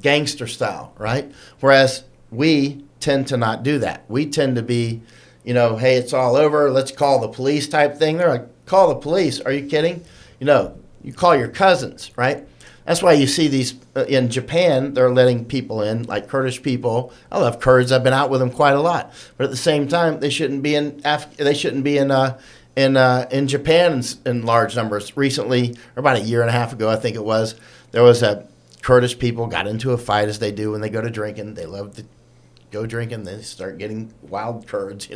gangster style, right? Whereas we tend to not do that. We tend to be, hey, it's all over, let's call the police type thing. They're like, call the police, are you kidding? You call your cousins, right? That's why you see these in Japan. They're letting people in, like Kurdish people. I love Kurds. I've been out with them quite a lot. But at the same time, they shouldn't be in Japan in large numbers. Recently, or about a year and a half ago, I think it was, there was a Kurdish people got into a fight, as they do when they go to drinking. They love to go drinking. They start getting wild Kurds,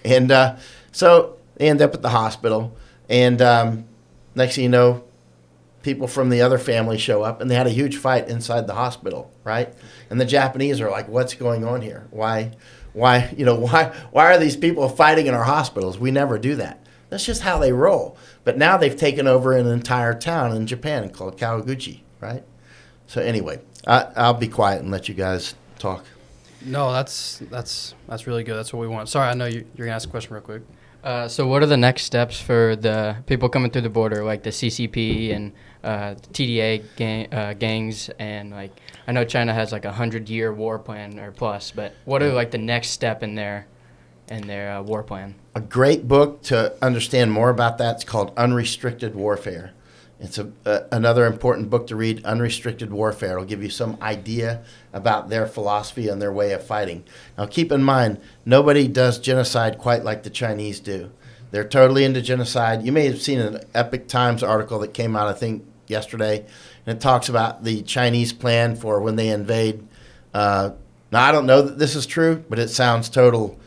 and so they end up at the hospital. And next thing you know, people from the other family show up, and they had a huge fight inside the hospital, right? And the Japanese are like, what's going on here? Why are these people fighting in our hospitals? We never do that. That's just how they roll. But now they've taken over an entire town in Japan called Kawaguchi, right? So anyway, I'll be quiet and let you guys talk. No, that's really good. That's what we want. Sorry, I know you're going to ask a question real quick. So what are the next steps for the people coming through the border, like the CCP and TDAG gangs, and I know China has 100-year war plan or plus, but what are the next step in their war plan? A great book to understand more about that's called Unrestricted Warfare. It's another important book to read, Unrestricted Warfare. It'll give you some idea about their philosophy and their way of fighting. Now, keep in mind, nobody does genocide quite like the Chinese do. They're totally into genocide. You may have seen an Epic Times article that came out, I think, yesterday, and it talks about the Chinese plan for when they invade. Now, I don't know that this is true, but it sounds total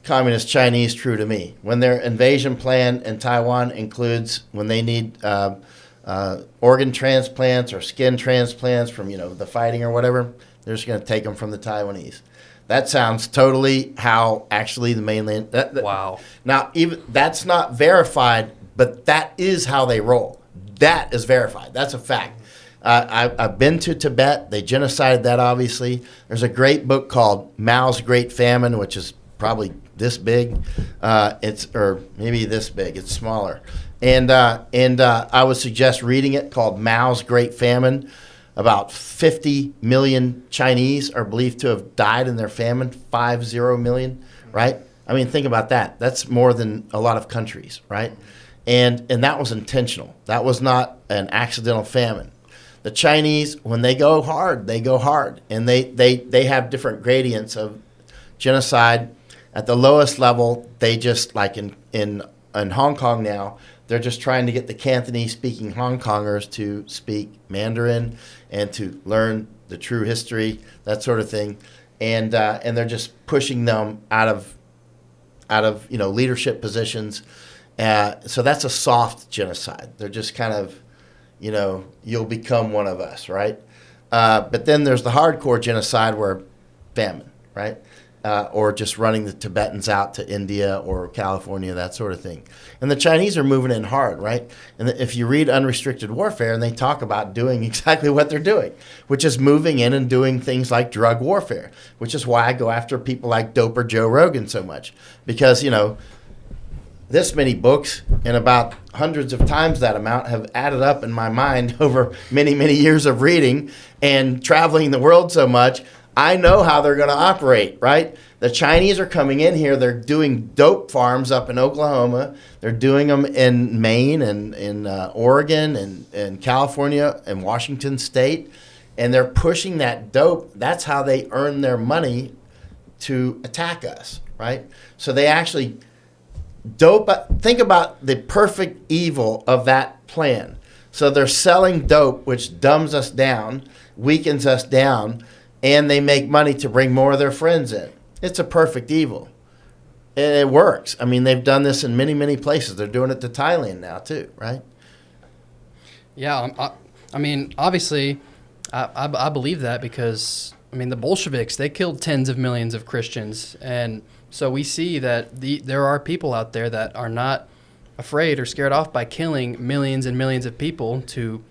communist Chinese true to me. When their invasion plan in Taiwan includes when they need organ transplants or skin transplants from the fighting or whatever, they're just going to take them from the Taiwanese. That sounds totally how actually the mainland. Wow. Now, even that's not verified, but that is how they roll. That is verified. That's a fact. I've been to Tibet. They genocided that, obviously. There's a great book called Mao's Great Famine, which is probably this big. Or maybe this big. It's smaller. And I would suggest reading it, called Mao's Great Famine. About 50 million Chinese are believed to have died in their famine, 50 million, right? I mean, think about that. That's more than a lot of countries, right? And that was intentional. That was not an accidental famine. The Chinese, when they go hard, they go hard. And they have different gradients of genocide. At the lowest level, they just, like in Hong Kong now, they're just trying to get the Cantonese-speaking Hong Kongers to speak Mandarin and to learn the true history, that sort of thing, and they're just pushing them out of leadership positions. So that's a soft genocide. They're just kind of, you'll become one of us, right? But then there's the hardcore genocide where famine, right? Or just running the Tibetans out to India or California, that sort of thing. And the Chinese are moving in hard, right? And if you read Unrestricted Warfare, and they talk about doing exactly what they're doing, which is moving in and doing things like drug warfare, which is why I go after people like Doper Joe Rogan so much. Because, this many books and about hundreds of times that amount have added up in my mind over many, many years of reading and traveling the world so much. I know how they're going to operate, right? The Chinese are coming in here. They're doing dope farms up in Oklahoma. They're doing them in Maine and in Oregon and California and Washington State. And they're pushing that dope. That's how they earn their money to attack us, right? So they actually dope. Think about the perfect evil of that plan. So they're selling dope, which dumbs us down, weakens us down, and they make money to bring more of their friends in. It's a perfect evil. And it works. I mean, they've done this in many, many places. They're doing it to Thailand now, too, right? Yeah, I mean, obviously, I believe that because, I mean, the Bolsheviks, they killed tens of millions of Christians. And so we see that there are people out there that are not afraid or scared off by killing millions and millions of people to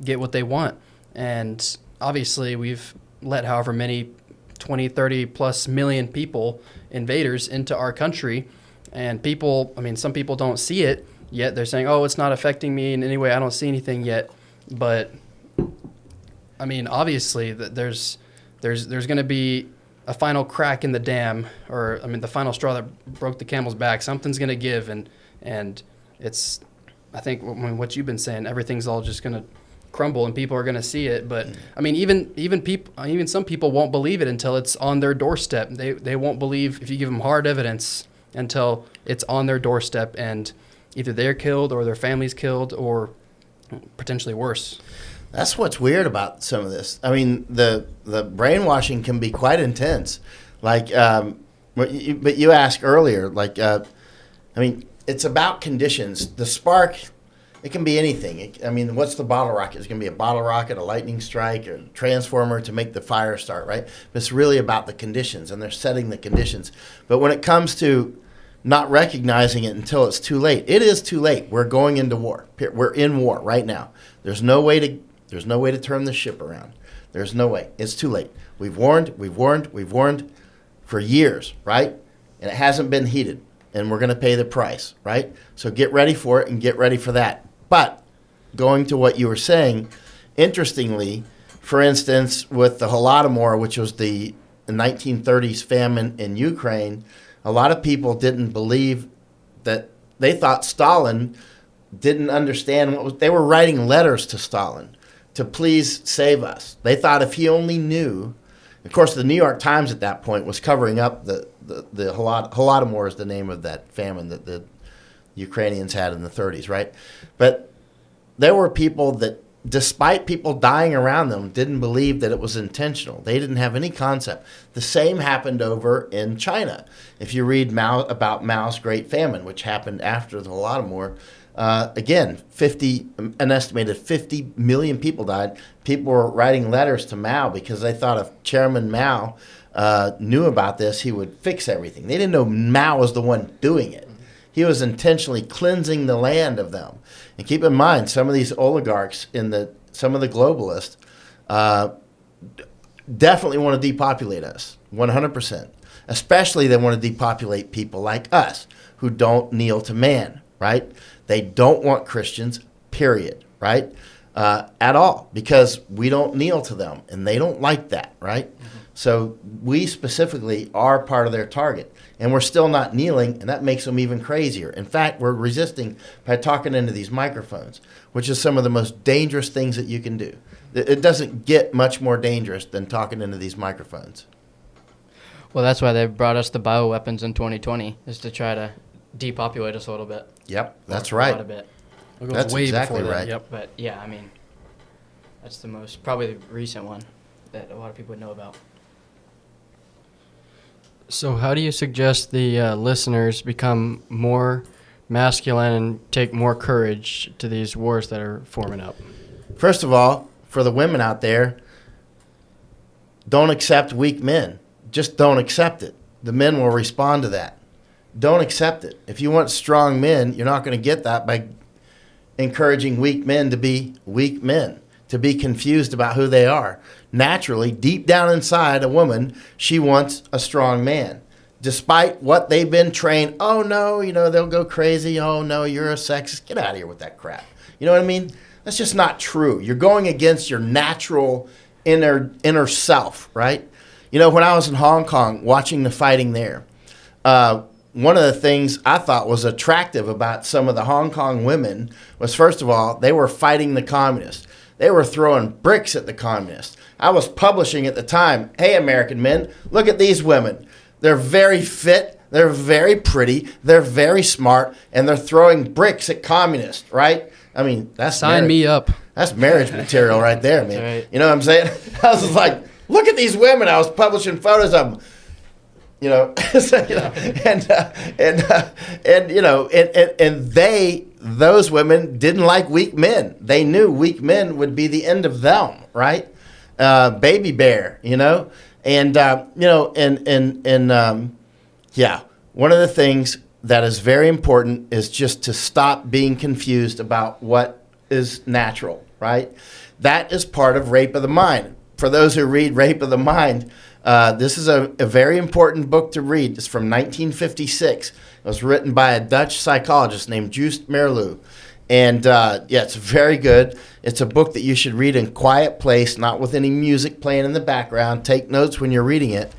get what they want. And obviously, we've let however many 20, 30 plus million people, invaders, into our country. And people, I mean, some people don't see it yet. They're saying, oh, it's not affecting me in any way. I don't see anything yet. But, I mean, obviously, there's going to be a final crack in the dam, or, I mean, the final straw that broke the camel's back. Something's going to give, and it's, I think, what you've been saying, everything's all just going to crumble and people are going to see it. But I mean, even some people won't believe it until it's on their doorstep. They won't believe if you give them hard evidence until it's on their doorstep and either they're killed or their family's killed or potentially worse. That's what's weird about some of this. I mean, the brainwashing can be quite intense. Like, but you asked earlier, like, I mean, it's about conditions. The spark, it can be anything. I mean, what's the bottle rocket? It's going to be a bottle rocket, a lightning strike, or a transformer to make the fire start, right? But it's really about the conditions, and they're setting the conditions. But when it comes to not recognizing it until it's too late, it is too late. We're going into war. We're in war right now. There's no way to turn the ship around. There's no way. It's too late. We've warned for years, right? And it hasn't been heeded, and we're going to pay the price, right? So get ready for it and get ready for that. But going to what you were saying, interestingly, for instance, with the Holodomor, which was the 1930s famine in Ukraine, a lot of people didn't believe that. They thought Stalin didn't understand what was. They were writing letters to Stalin to please save us. They thought if he only knew. Of course, the New York Times at that point was covering up the Holodomor is the name of that famine that the Ukrainians had in the 30s, right? But there were people that, despite people dying around them, didn't believe that it was intentional. They didn't have any concept. The same happened over in China. If you read about Mao's Great Famine, which happened after the Holodomor, again, an estimated 50 million people died. People were writing letters to Mao because they thought if Chairman Mao knew about this, he would fix everything. They didn't know Mao was the one doing it. He was intentionally cleansing the land of them. And keep in mind, some of these oligarchs some of the globalists definitely want to depopulate us, 100%. Especially they want to depopulate people like us who don't kneel to man, right? They don't want Christians, period, right? At all, because we don't kneel to them, and they don't like that, right? Mm-hmm. So we specifically are part of their target, and we're still not kneeling, and that makes them even crazier. In fact, we're resisting by talking into these microphones, which is some of the most dangerous things that you can do. It doesn't get much more dangerous than talking into these microphones. Well, that's why they brought us the bioweapons in 2020, is to try to depopulate us a little bit. Yep, that's right. A bit. It goes That's way exactly before that. right. Yep. But yeah, I mean, that's probably the recent one that a lot of people would know about. So how do you suggest the listeners become more masculine and take more courage to these wars that are forming up? First of all, for the women out there, don't accept weak men. Just don't accept it. The men will respond to that. Don't accept it. If you want strong men, you're not going to get that by encouraging weak men to be weak men, to be confused about who they are. Naturally, deep down inside a woman, she wants a strong man. Despite what they've been trained, oh no, they'll go crazy. Oh no, you're a sexist. Get out of here with that crap. You know what I mean? That's just not true. You're going against your natural inner self, right? You know, when I was in Hong Kong watching the fighting there, one of the things I thought was attractive about some of the Hong Kong women was, first of all, they were fighting the communists. They were throwing bricks at the communists. I was publishing at the time, hey, American men, look at these women. They're very fit, they're very pretty, they're very smart, and they're throwing bricks at communists, right? I mean, that's Sign me up. That's marriage material right there, man. Right. You know what I'm saying? I was just like, look at these women. I was publishing photos of them. You know, so, you know, and you know, and those women didn't like weak men. They knew weak men would be the end of them, right? Baby bear, you know, and you know, yeah. One of the things that is very important is just to stop being confused about what is natural, right? That is part of Rape of the Mind. For those who read Rape of the Mind, this is a very important book to read. It's from 1956. It was written by a Dutch psychologist named Joost Meerloo. And yeah, it's very good. It's a book that you should read in a quiet place, not with any music playing in the background. Take notes when you're reading it,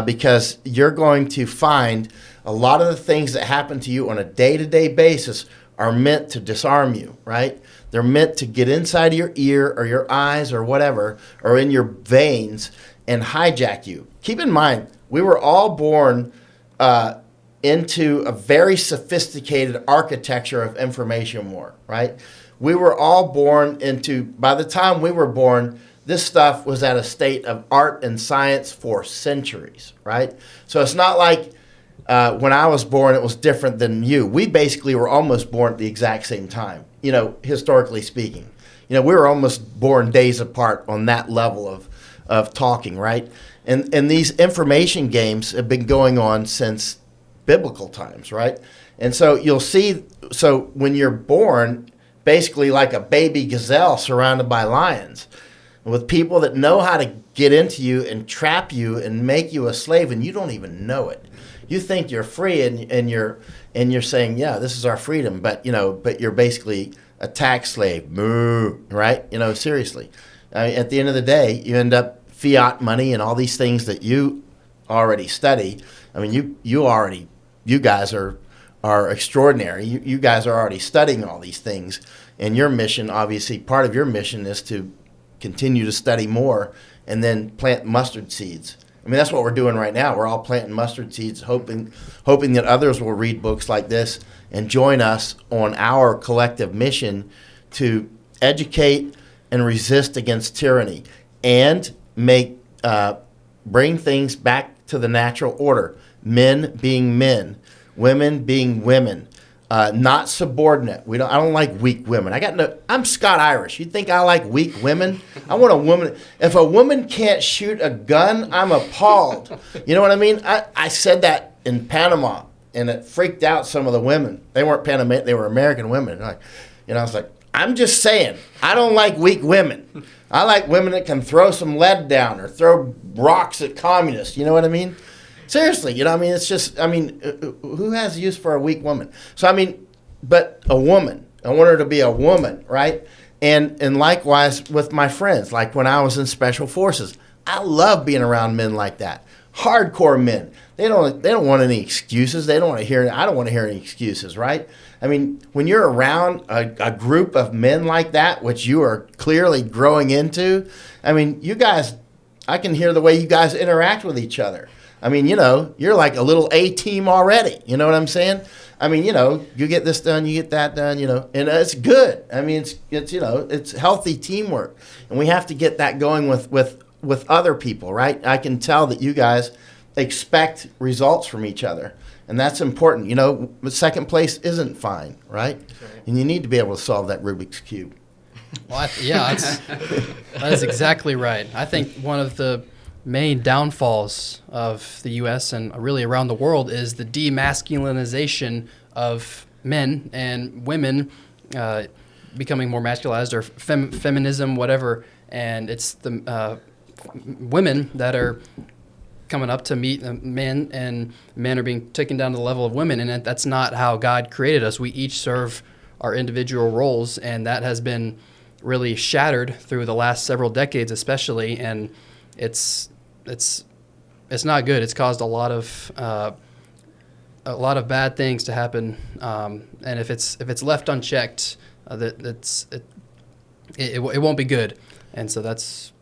because you're going to find a lot of the things that happen to you on a day-to-day basis are meant to disarm you, right? They're meant to get inside your ear or your eyes or whatever, or in your veins, and hijack you. Keep in mind, we were all born into a very sophisticated architecture of information war, right? We were all born into, by the time we were born, this stuff was at a state of art and science for centuries, right? So it's not like when I was born, it was different than you. We basically were almost born at the exact same time, you know, historically speaking. You know, we were almost born days apart on that level of talking, right? And these information games have been going on since biblical times, right? And so you'll see, so when you're born, basically like a baby gazelle surrounded by lions, with people that know how to get into you and trap you and make you a slave, and you don't even know it. You think you're free, and you're saying, yeah, this is our freedom, but you know, but you're basically a tax slave, moo, right? You know, seriously. At the end of the day, you end up fiat money and all these things that you already study. I mean, you guys are extraordinary. You guys are already studying all these things, and your mission, obviously, part of your mission is to continue to study more and then plant mustard seeds. I mean, that's what we're doing right now. We're all planting mustard seeds, hoping that others will read books like this and join us on our collective mission to educate and resist against tyranny and bring things back to the natural order. Men being men, women being women, not subordinate. I don't like weak women. I'm Scott Irish. You think I like weak women? I want a woman. If a woman can't shoot a gun, I'm appalled. You know what I mean? I said that in Panama, and it freaked out some of the women. They weren't Panamanian, they were American women. I was like, I'm just saying, I don't like weak women. I like women that can throw some lead down or throw rocks at communists. You know what I mean? Seriously, you know, I mean, it's just, I mean, who has use for a weak woman? So, I mean, but a woman, I want her to be a woman, right? And likewise with my friends, like when I was in Special Forces, I love being around men like that. Hardcore men. They don't want any excuses. I don't want to hear any excuses, right? I mean, when you're around a group of men like that, which you are clearly growing into, I mean, you guys, I can hear the way you guys interact with each other. I mean, you know, you're like a little A-team already. You know what I'm saying? I mean, you know, you get this done, you get that done, you know, and it's good. I mean, it's you know, it's healthy teamwork. And we have to get that going with other people, right? I can tell that you guys expect results from each other. And that's important. You know, second place isn't fine, right? And you need to be able to solve that Rubik's Cube. Well, that is exactly right. I think one of the main downfalls of the U.S. and really around the world is the demasculinization of men and women becoming more masculized, or feminism, whatever. And it's the women that are coming up to meet men, and men are being taken down to the level of women. And that's not how God created us. We each serve our individual roles, and that has been really shattered through the last several decades especially. And it's it's not good. It's caused a lot of bad things to happen, and if it's left unchecked, it won't be good. And so that's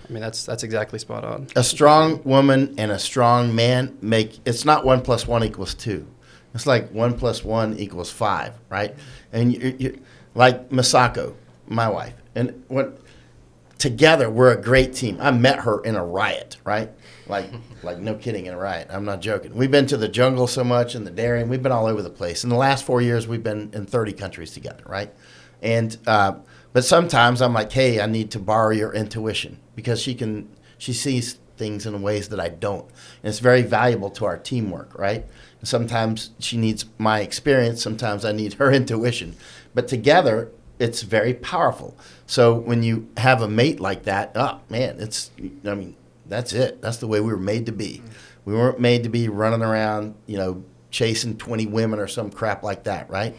exactly spot on. A strong woman and a strong man it's not 1 + 1 = 2. It's like 1 + 1 = 5, right? And you like Masako, my wife, and together we're a great team. I met her in a riot, right? Like no kidding, in a riot. I'm not joking. We've been to the jungle so much and the dairy, and we've been all over the place. In the last 4 years, we've been in 30 countries together, right? And but sometimes I'm like, hey, I need to borrow your intuition, because she sees things in ways that I don't, and it's very valuable to our teamwork, right? And sometimes she needs my experience. Sometimes I need her intuition, but together it's very powerful. So when you have a mate like that, oh man, that's it. That's the way we were made to be. We weren't made to be running around, chasing 20 women or some crap like that, right?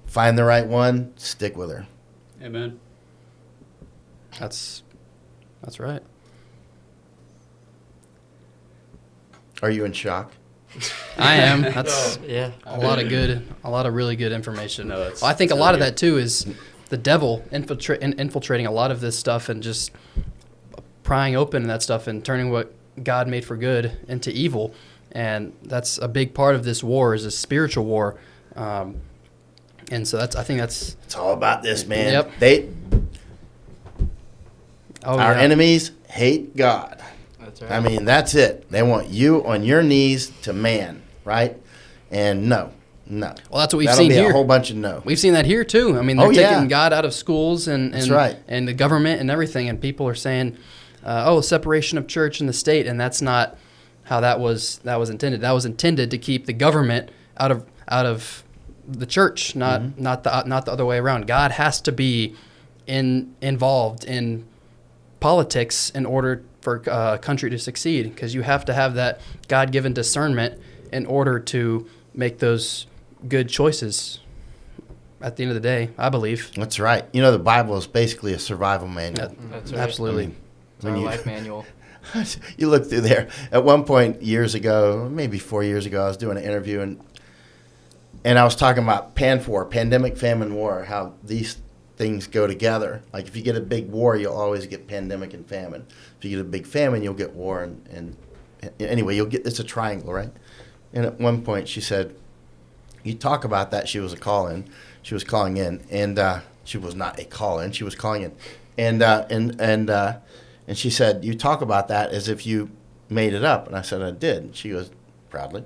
Find the right one, stick with her. Amen. That's right. Are you in shock? I am. That's Yeah. a lot of really good information. No, it's- I think it's a lot of really that too is the devil infiltrating a lot of this stuff and just prying open that stuff and turning what God made for good into evil. And that's a big part of this war, is a spiritual war. And so I think that's It's all about this, man. Yep. Our enemies hate God. That's right. I mean, that's it. They want you on your knees to man, right? And no. Well, that's what we've That'll seen be here. a whole bunch of no. We've seen that here too. I mean, they're Oh, yeah. taking God out of schools and That's right. and the government and everything, and people are saying, separation of church and the state, and that's not how that was intended. That was intended to keep the government out of the church, not the other way around. God has to be involved in politics in order for a country to succeed, because you have to have that God-given discernment in order to make those good choices at the end of the day, I believe. That's right. The Bible is basically a survival manual. That's right. Absolutely. It's our life manual. You look through there. At one point years ago, maybe 4 years ago, I was doing an interview, and I was talking about pandemic, famine, war, how these things go together. Like if you get a big war, you'll always get pandemic and famine. If you get a big famine, you'll get war, and anyway, it's a triangle, right? And at one point she said, you talk about that. She was calling in, and she was not a call-in. She was calling in, and she said, you talk about that as if you made it up. And I said, I did. And she goes, proudly.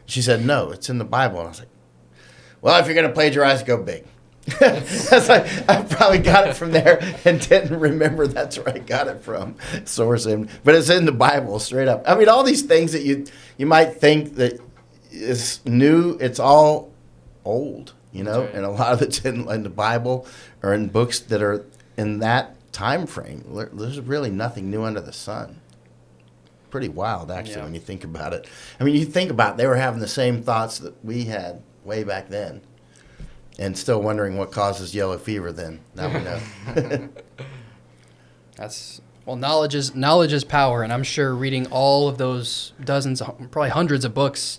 She said, no, it's in the Bible. And I was like, well, if you're going to plagiarize, go big. That's like, I probably got it from there and didn't remember that's where I got it from. Source, but it's in the Bible, straight up. I mean, all these things that you might think that is new, it's all old, right. And a lot of it's in the Bible or in books that are in that time frame. There's really nothing new under the sun. Pretty wild, actually, when you think about it. I mean, you think about it, they were having the same thoughts that we had way back then, and still wondering what causes yellow fever then. Now we know. Knowledge is power, and I'm sure reading all of those dozens, probably hundreds of books,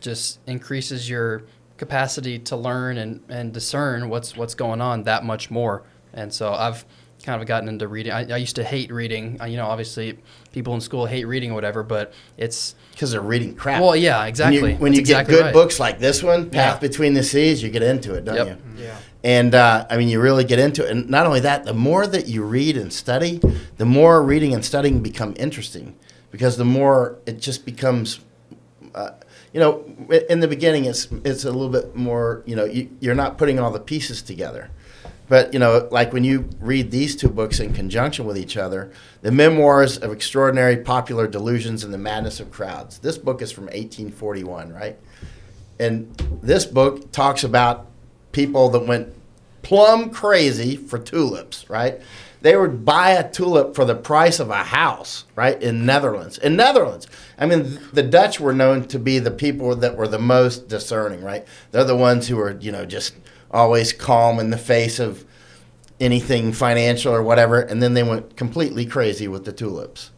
just increases your capacity to learn and discern what's going on that much more. And so I've kind of gotten into reading. I used to hate reading. Obviously people in school hate reading or whatever, but it's because they're reading crap. Well, yeah, exactly. When you exactly get good right. books like this one, Path Between the Seas, you get into it, don't you? Yeah. And you really get into it. And not only that, the more that you read and study, the more reading and studying become interesting, because the more it just becomes, in the beginning it's a little bit more, you're not putting all the pieces together. But, like when you read these two books in conjunction with each other, The Memoirs of Extraordinary Popular Delusions and the Madness of Crowds. This book is from 1841, right? And this book talks about people that went plumb crazy for tulips, right? They would buy a tulip for the price of a house, right, in Netherlands. In Netherlands. I mean, the Dutch were known to be the people that were the most discerning, right? They're the ones who were, just always calm in the face of anything financial or whatever, and then they went completely crazy with the tulips.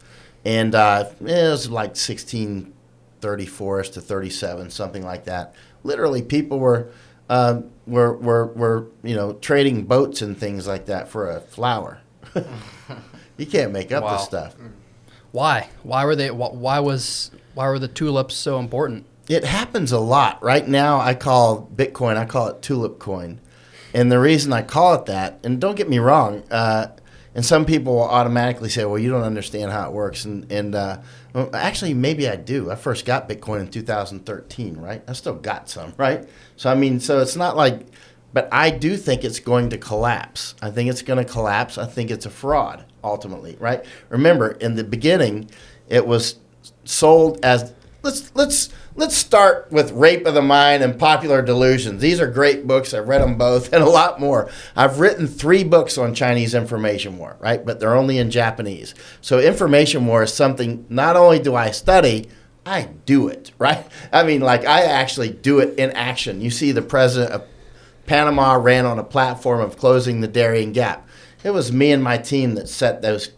and it was like 1634 to 37, something like that. Literally, people were trading boats and things like that for a flower. You can't make up this stuff. Why? Why were the tulips so important? It happens a lot. Right now, I call it tulip coin. And the reason I call it that, and don't get me wrong, and some people will automatically say, well, you don't understand how it works. Well, actually, maybe I do. I first got Bitcoin in 2013, right? I still got some, right? So it's not like, but I do think it's going to collapse. I think it's going to collapse. I think it's a fraud, ultimately, right? Remember, in the beginning, it was sold as, let's start with Rape of the Mind and Popular Delusions. These are great books. I've read them both and a lot more. I've written 3 books on Chinese information war, right? But they're only in Japanese. So information war is something not only do I study, I do it, right? I actually do it in action. You see the president of Panama ran on a platform of closing the Darien Gap. It was me and my team that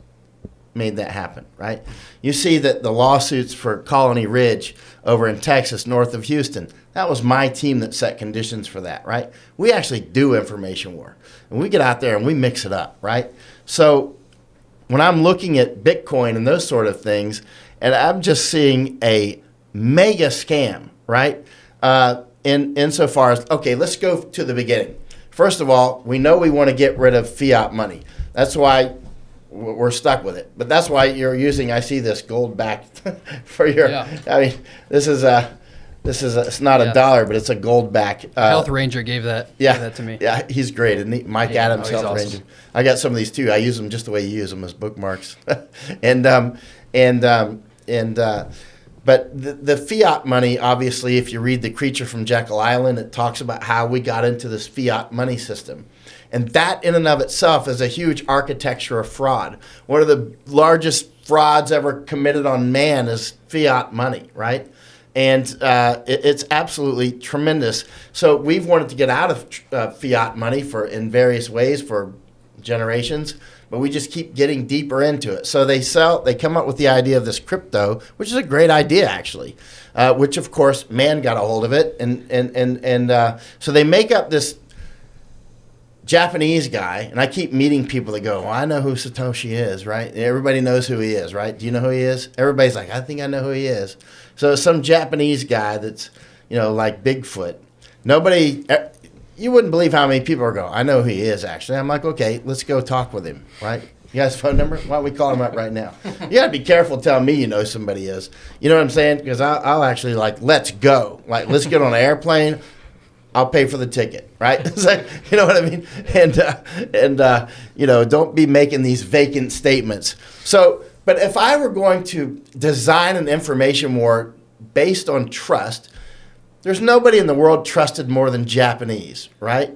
made that happen, right? You see that the lawsuits for Colony Ridge over in Texas, north of Houston, that was my team that set conditions for that, right? We actually do information war. And we get out there and we mix it up, right? So when I'm looking at Bitcoin and those sort of things, and I'm just seeing a mega scam, right? Insofar as, okay, let's go to the beginning. First of all, we know we want to get rid of fiat money. That's why we're stuck with it. But that's why you're using, I see this gold back for your, this is it's not a dollar, but it's a gold back. Health Ranger gave that to me. Yeah, he's great, isn't he? Mike Adams, Health awesome. Ranger. I got some of these too. I use them just the way you use them as bookmarks. But the fiat money, obviously, if you read The Creature from Jekyll Island, it talks about how we got into this fiat money system. And that in and of itself is a huge architecture of fraud. One of the largest frauds ever committed on man is fiat money, right? And it's absolutely tremendous. So we've wanted to get out of fiat money in various ways for generations, but we just keep getting deeper into it. So they come up with the idea of this crypto, which is a great idea actually, which of course man got a hold of it, and so they make up this Japanese guy, and I keep meeting people that go, well, I know who Satoshi is, right? Everybody knows who he is, right? Do you know who he is? Everybody's like, I think I know who he is. So some Japanese guy that's, like Bigfoot. You wouldn't believe how many people are going, I know who he is, actually. I'm like, okay, let's go talk with him, right? You guys' phone number? Why don't we call him up right now? You got to be careful telling me you know somebody is. You know what I'm saying? Because I'll actually let's go. Let's get on an airplane. I'll pay for the ticket, right? You know what I mean? And don't be making these vacant statements. So, but if I were going to design an information war based on trust, there's nobody in the world trusted more than Japanese, right?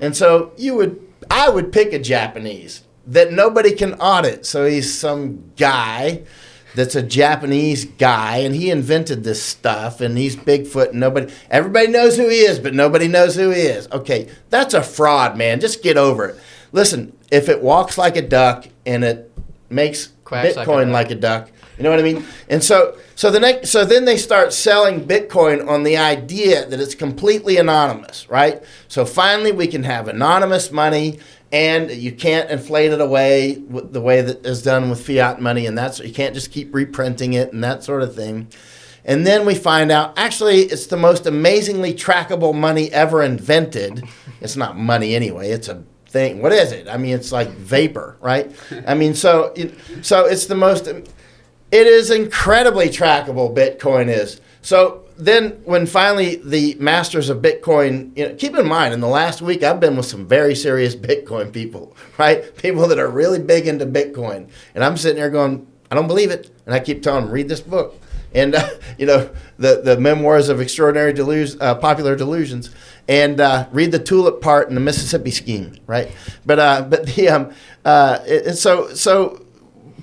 And so I would pick a Japanese that nobody can audit. So he's some guy that's a Japanese guy, and he invented this stuff, and he's Bigfoot, and everybody knows who he is, but nobody knows who he is. Okay, that's a fraud, man. Just get over it. Listen, if it walks like a duck and it makes Quacks Bitcoin like a duck, you know what I mean? And so then they start selling Bitcoin on the idea that it's completely anonymous, right? So finally we can have anonymous money, and you can't inflate it away the way that is done with fiat money, and you can't just keep reprinting it and that sort of thing. And then we find out, actually, it's the most amazingly trackable money ever invented. It's not money anyway, it's a thing. What is it? It's like vapor, right? So it's the most, it is incredibly trackable, Bitcoin is. So then when finally the masters of Bitcoin, keep in mind, in the last week, I've been with some very serious Bitcoin people, right? People that are really big into Bitcoin. And I'm sitting there going, I don't believe it. And I keep telling them, read this book. And, the Memoirs of Extraordinary Popular Delusions. And read the tulip part in the Mississippi Scheme, right? So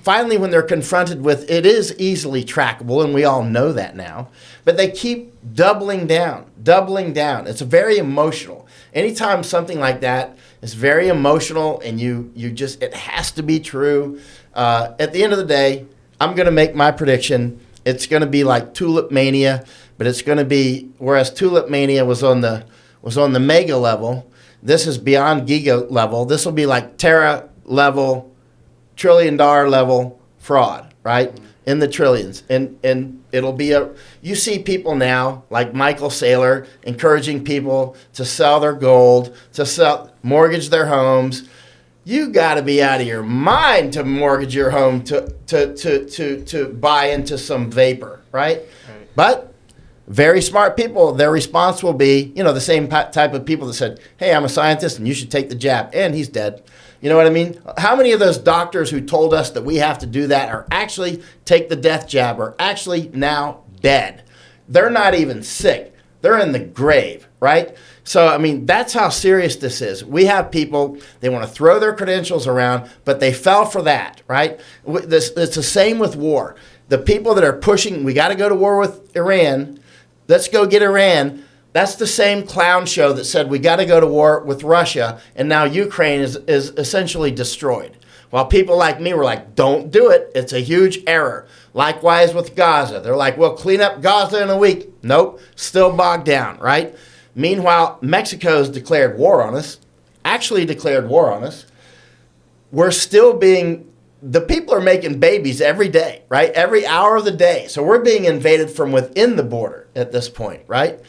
finally, when they're confronted with it is easily trackable, and we all know that now, but they keep doubling down. It's very emotional. Anytime something like that is very emotional, and you just, it has to be true. At the end of the day, I'm going to make my prediction. It's going to be like Tulip Mania, but it's going to be, whereas Tulip Mania was on the mega level, this is beyond giga level. This will be like Terra level, $1 trillion level fraud, right? In the trillions. And it'll be you see people now like Michael Saylor encouraging people to sell their gold, to mortgage their homes. You got to be out of your mind to mortgage your home to buy into some vapor, right? But very smart people, their response will be, the same type of people that said, hey, I'm a scientist and you should take the jab. And he's dead. You know what I mean? How many of those doctors who told us that we have to do that are actually take the death jab are actually now dead? They're not even sick. They're in the grave, right? So, I mean, that's how serious this is. We have people, they want to throw their credentials around, but they fell for that, right? It's the same with war. The people that are pushing, we got to go to war with Iran, let's go get Iran. That's the same clown show that said we got to go to war with Russia, and now Ukraine is essentially destroyed. While people like me were like, don't do it. It's a huge error. Likewise with Gaza. They're like, we'll clean up Gaza in a week. Nope, still bogged down, right? Meanwhile, Mexico's declared war on us, actually declared war on us. We're still the people are making babies every day, right? Every hour of the day. So we're being invaded from within the border at this point, right?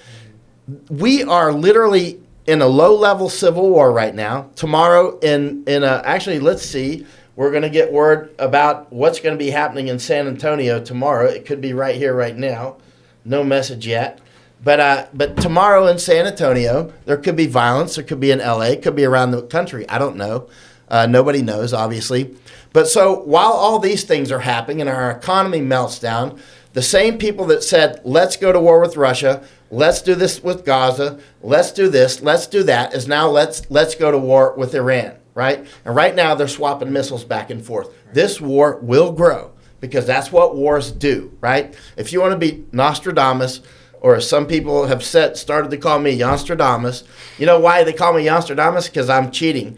We are literally in a low-level civil war right now. Tomorrow, actually, let's see, we're going to get word about what's going to be happening in San Antonio tomorrow. It could be right here, right now. No message yet. But tomorrow in San Antonio, there could be violence. There could be in L.A. It could be around the country. I don't know. Nobody knows, obviously. But so while all these things are happening and our economy melts down, the same people that said, let's go to war with Russia, let's do this with Gaza, let's do this, let's do that, is now let's go to war with Iran, right? And right now they're swapping missiles back and forth. This war will grow because that's what wars do, right? If you want to be Nostradamus, or as some people have started to call me Yonstradamus, you know why they call me Yonstradamus? Because I'm cheating.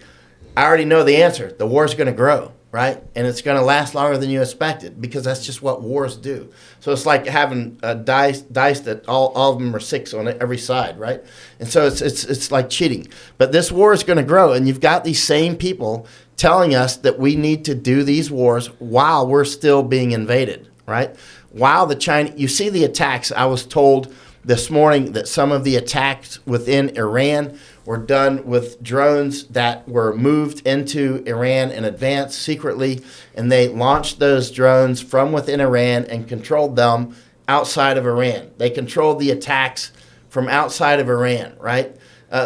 I already know the answer. The war's going to grow, right? And it's going to last longer than you expected because that's just what wars do. So it's like having a dice that all of them are 6 on every side, right? And so it's like cheating. But this war is going to grow, and you've got these same people telling us that we need to do these wars while we're still being invaded, right? While you see the attacks. I was told this morning that some of the attacks within Iran were done with drones that were moved into Iran in advance secretly, and they launched those drones from within Iran and controlled them outside of Iran. They controlled the attacks from outside of Iran, right?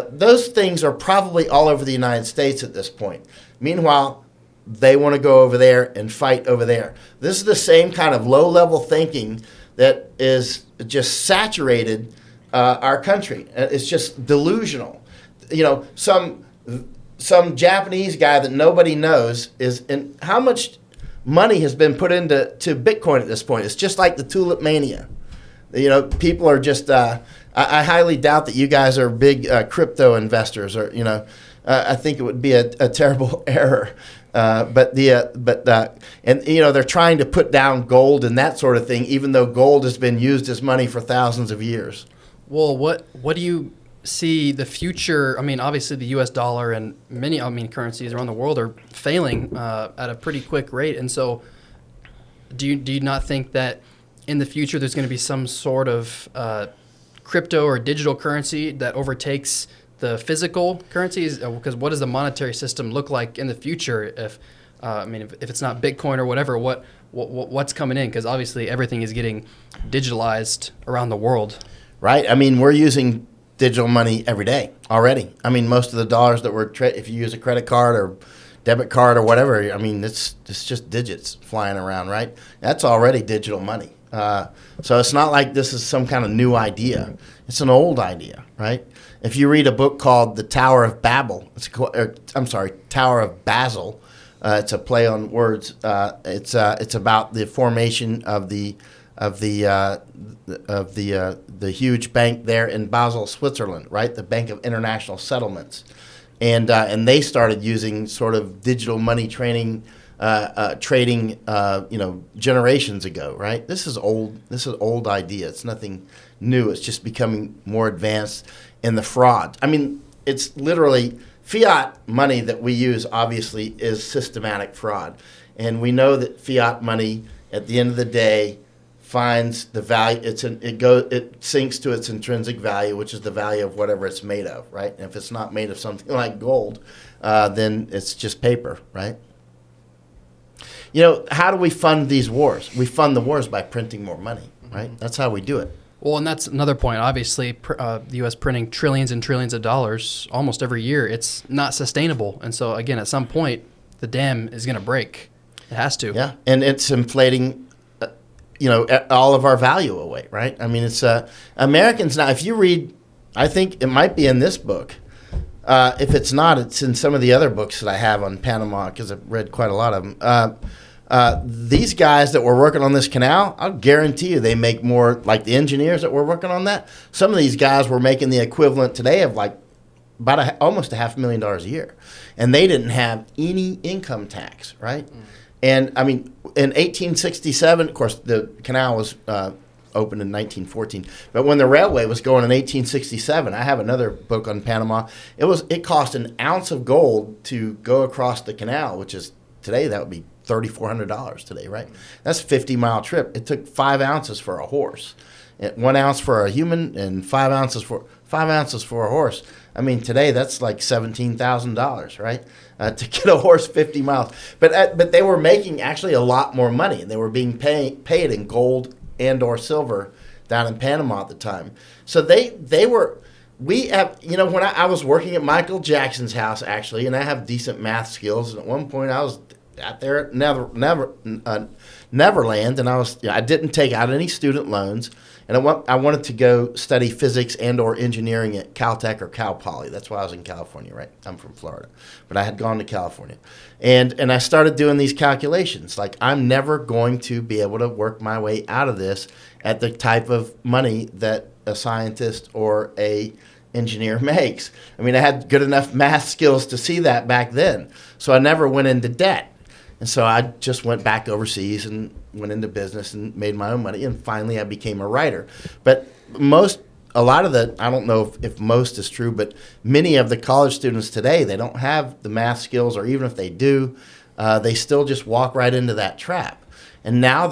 Those things are probably all over the United States at this point. Meanwhile, they want to go over there and fight over there. This is the same kind of low-level thinking that is just saturated our country. It's just delusional. Some Japanese guy that nobody knows and how much money has been put into Bitcoin at this point. It's just like the Tulip Mania. People are just. I highly doubt that you guys are big crypto investors, or I think it would be a terrible error. But they're trying to put down gold and that sort of thing, even though gold has been used as money for thousands of years. Well, what do you see the future? I mean, obviously the U.S. dollar and many currencies around the world are failing at a pretty quick rate, and so do you not think that in the future there's going to be some sort of crypto or digital currency that overtakes the physical currencies? Because what does the monetary system look like in the future if it's not Bitcoin or whatever? What's coming in? Because obviously everything is getting digitalized around the world. Right. I mean, we're using digital money every day already. I mean, most of the dollars that if you use a credit card or debit card or whatever, I mean, it's just digits flying around, right? That's already digital money. So it's not like this is some kind of new idea. It's an old idea, right? If you read a book called The Tower of Babel, Tower of Basel, it's a play on words. It's about the formation of the huge bank there in Basel, Switzerland, right? The Bank of International Settlements, and they started using sort of digital money training trading, generations ago, right? This is old. This is an old idea. It's nothing new. It's just becoming more advanced in the fraud. I mean, it's literally fiat money that we use. Obviously, is systematic fraud, and we know that fiat money, at the end of the day, finds the value. It sinks to its intrinsic value, which is the value of whatever it's made of, right? And if it's not made of something like gold, then it's just paper, right? How do we fund these wars? We fund the wars by printing more money, right? That's how we do it. Well, and that's another point. Obviously, the U.S. printing trillions and trillions of dollars almost every year. It's not sustainable. And so, again, at some point, the dam is going to break. It has to. Yeah, and it's inflating, all of our value away, right? I mean, it's Americans now. If you read, I think it might be in this book. If it's not, it's in some of the other books that I have on Panama, because I've read quite a lot of them. These guys that were working on this canal, I'll guarantee you they make more, like the engineers that were working on that. Some of these guys were making the equivalent today of like about almost $500,000 a year. And they didn't have any income tax, right? And I mean, in 1867, of course, the canal was opened in 1914. But when the railway was going in 1867, I have another book on Panama. It cost an ounce of gold to go across the canal, which is today that would be $3,400 today, right? That's a 50-mile trip. It took 5 ounces for a horse, 1 ounce for a human, and 5 ounces for a horse. I mean, today that's like $17,000, right? To get a horse 50 miles. But they were making actually a lot more money. They were being paid in gold and or silver down in Panama at the time. So when I was working at Michael Jackson's house, actually, and I have decent math skills, and at one point I was out there at Neverland, and I didn't take out any student loans, and I wanted to go study physics and or engineering at Caltech or Cal Poly. That's why I was in California, right? I'm from Florida, but I had gone to California, and I started doing these calculations. Like, I'm never going to be able to work my way out of this at the type of money that a scientist or a engineer makes. I mean, I had good enough math skills to see that back then, so I never went into debt. And so I just went back overseas and went into business and made my own money. And finally, I became a writer. But a lot of I don't know if most is true, but many of the college students today, they don't have the math skills, or even if they do, they still just walk right into that trap. And now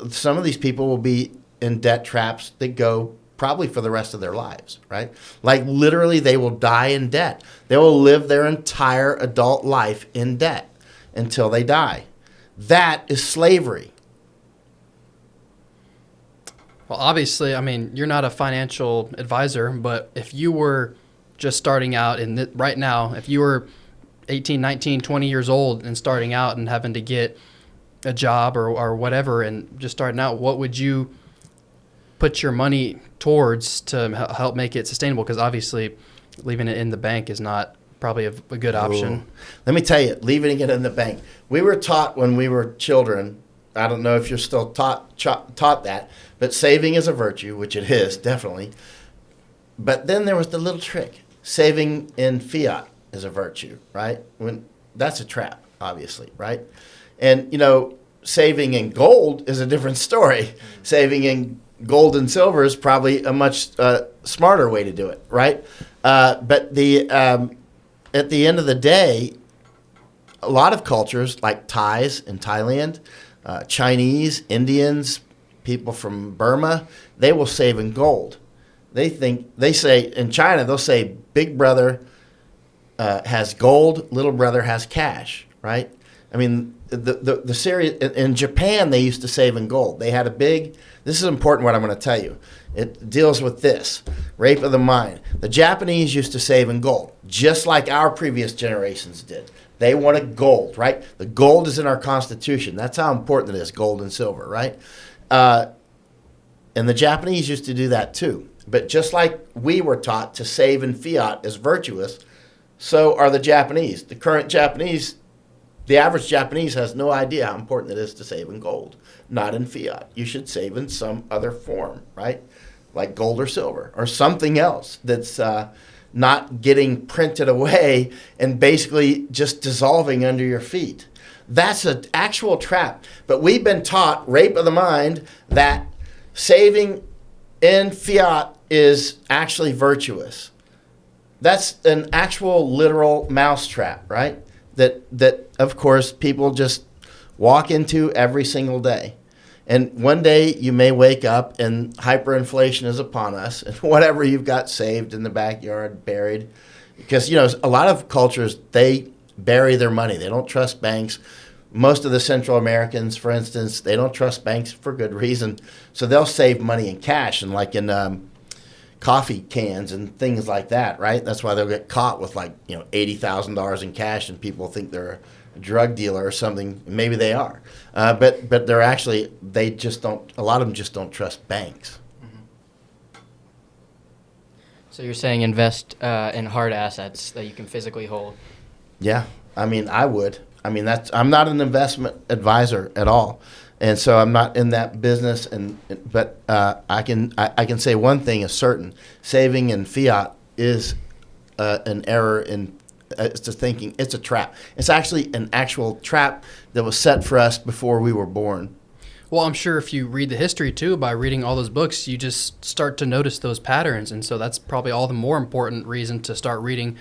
some of these people will be in debt traps that go probably for the rest of their lives, right? Like, literally, they will die in debt. They will live their entire adult life in debt until they die. That is slavery. Well, obviously, I mean, you're not a financial advisor, but if you were just starting out right now, if you were 18, 19, 20 years old and starting out and having to get a job or whatever and just starting out, what would you put your money towards to help make it sustainable? Because obviously leaving it in the bank is not probably a good option. Ooh. Let me tell you, leaving it in the bank. We were taught when we were children, I don't know if you're still taught that, but saving is a virtue, which it is, definitely. But then there was the little trick. Saving in fiat is a virtue, right? That's a trap, obviously, right? And, saving in gold is a different story. Saving in gold and silver is probably a much smarter way to do it, right? But at the end of the day, a lot of cultures, like Thais in Thailand, Chinese, Indians, people from Burma, they will save in gold. They say in China, they'll say big brother has gold, little brother has cash, right? I mean, the serious in Japan, they used to save in gold. They had this is important what I'm going to tell you. It deals with this, rape of the mind. The Japanese used to save in gold, just like our previous generations did. They wanted gold, right? The gold is in our Constitution. That's how important it is, gold and silver, right? And the Japanese used to do that too. But just like we were taught to save in fiat is virtuous, so are the Japanese. The current Japanese, the average Japanese has no idea how important it is to save in gold, not in fiat. You should save in some other form, right? Like gold or silver or something else that's not getting printed away and basically just dissolving under your feet. That's an actual trap. But we've been taught, rape of the mind, that saving in fiat is actually virtuous. That's an actual literal mousetrap, right? That of course people just walk into every single day. And one day you may wake up and hyperinflation is upon us, and whatever you've got saved in the backyard buried, because a lot of cultures, they bury their money. They don't trust banks. Most of the Central Americans, for instance, they don't trust banks for good reason. So they'll save money in cash and like in coffee cans and things like that, right? That's why they'll get caught with like $80,000 in cash, and people think they're a drug dealer or something. Maybe they are, but they're actually, they just don't. A lot of them just don't trust banks. So you're saying invest in hard assets that you can physically hold. Yeah, I mean, I would. I mean, I'm not an investment advisor at all, and so I'm not in that business. But I can say one thing is certain: saving in fiat is an error in. It's a thinking. It's a trap. It's actually an actual trap that was set for us before we were born. Well, I'm sure if you read the history too, by reading all those books, you just start to notice those patterns, and so that's probably all the more important reason to start reading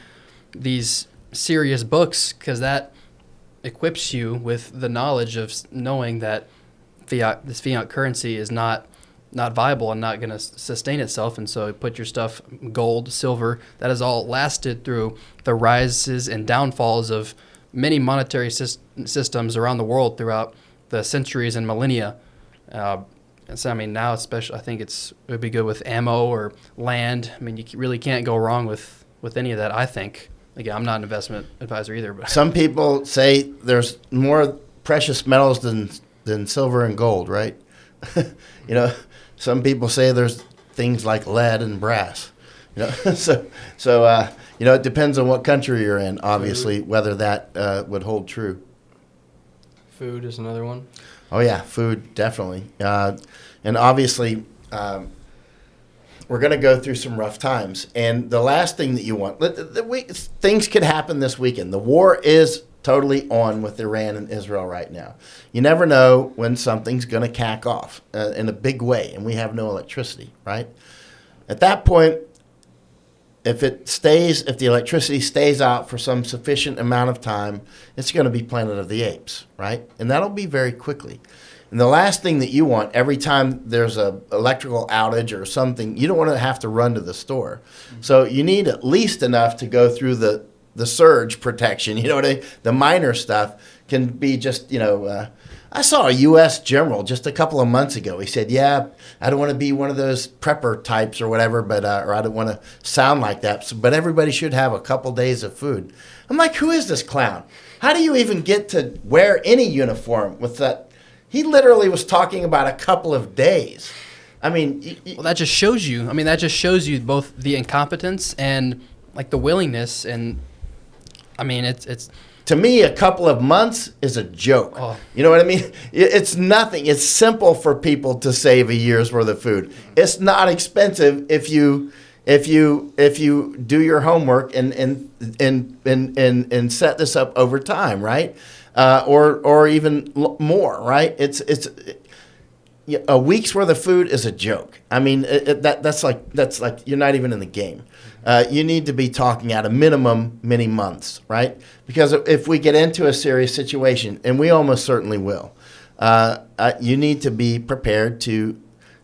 these serious books, because that equips you with the knowledge of knowing that this fiat currency is not viable and not going to sustain itself. And so you put your stuff, gold, silver, that has all lasted through the rises and downfalls of many monetary systems around the world throughout the centuries and millennia. And so, I mean, now especially, I think it would be good with ammo or land. I mean, you really can't go wrong with any of that, I think. Again, I'm not an investment advisor either. But some people say there's more precious metals than silver and gold, right? Some people say there's things like lead and brass. So it depends on what country you're in, obviously, whether that would hold true. Food is another one. Oh yeah, food definitely, and obviously. We're going to go through some rough times. And the last thing that you want, things could happen this weekend. The war is totally on with Iran and Israel right now. You never know when something's going to cack off in a big way, and we have no electricity, right? At that point, if the electricity stays out for some sufficient amount of time, it's going to be Planet of the Apes, right? And that'll be very quickly. And the last thing that you want, every time there's a electrical outage or something, you don't want to have to run to the store. Mm-hmm. So you need at least enough to go through the surge protection. The minor stuff can be just, I saw a U.S. general just a couple of months ago. He said, yeah, I don't want to be one of those prepper types or whatever, but or I don't want to sound like that. But everybody should have a couple days of food. I'm like, who is this clown? How do you even get to wear any uniform with that? He literally was talking about a couple of days. I mean, well, that just shows you. I mean, that just shows you both the incompetence and like the willingness. And I mean, it's to me, a couple of months is a joke. Oh. You know what I mean? It's nothing. It's simple for people to save a year's worth of food. It's not expensive if you do your homework and set this up over time, right? Or even more, right? It's a week's worth of food is a joke. I mean, that's like you're not even in the game. You need to be talking at a minimum many months, right? Because if we get into a serious situation, and we almost certainly will, you need to be prepared to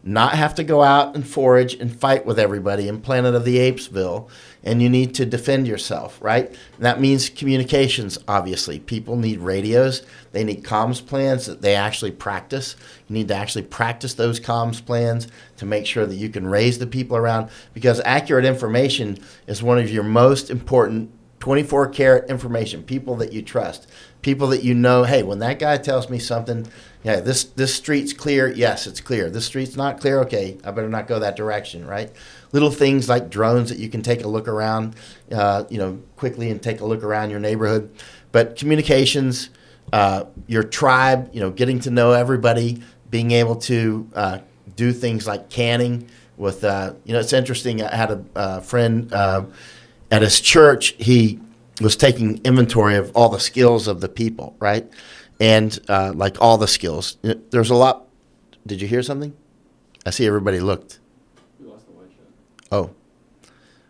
not have to go out and forage and fight with everybody in Planet of the Apesville, and you need to defend yourself, right? And that means communications, obviously. People need radios. They need comms plans that they actually practice. You need to actually practice those comms plans to make sure that you can raise the people around, because accurate information is one of your most important 24-karat information, people that you trust, people that you know, hey, when that guy tells me something, yeah, this street's clear, yes, it's clear. This street's not clear, okay, I better not go that direction, right? Little things like drones that you can take a look around, quickly and take a look around your neighborhood. But communications, your tribe, getting to know everybody, being able to do things like canning with, it's interesting, I had a friend, at his church, he was taking inventory of all the skills of the people, right? And like all the skills. There's a lot. Did you hear something? I see everybody looked. We lost the white shirt. Oh,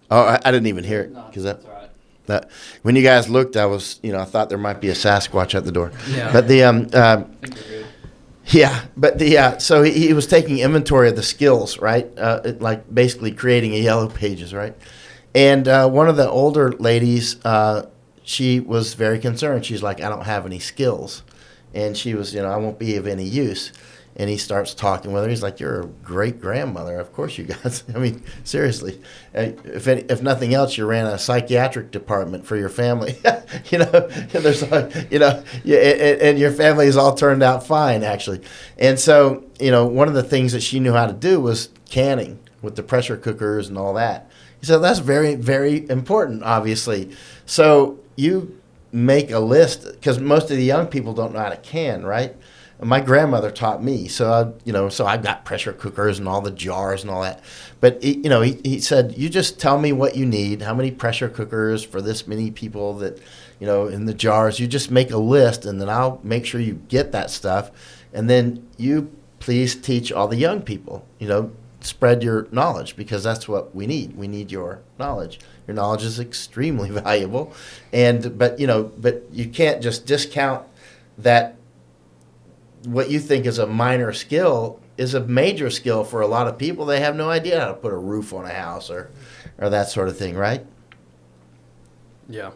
I didn't even hear it because That's all right. that when you guys looked, I was, I thought there might be a Sasquatch at the door. Yeah. But the I think we're good. yeah, but so he was taking inventory of the skills, right? Like basically creating a yellow pages, right? And one of the older ladies, she was very concerned. She's like, I don't have any skills, and she was, I won't be of any use. And he starts talking with her. He's like, "You're a great grandmother. Of course you guys. I mean, seriously. If nothing else, you ran a psychiatric department for your family. There's and your family has all turned out fine, actually. And so, one of the things that she knew how to do was canning with the pressure cookers and all that. So that's very, very important, obviously. So you make a list because most of the young people don't know how to can, right? My grandmother taught me, so I've got pressure cookers and all the jars and all that. But he said, you just tell me what you need, how many pressure cookers for this many people that, in the jars. You just make a list, and then I'll make sure you get that stuff, and then you please teach all the young people. Spread your knowledge because that's what we need. We need your knowledge. Your knowledge is extremely valuable, but you can't just discount that. What you think is a minor skill is a major skill for a lot of people. They have no idea how to put a roof on a house or that sort of thing, right? Yeah.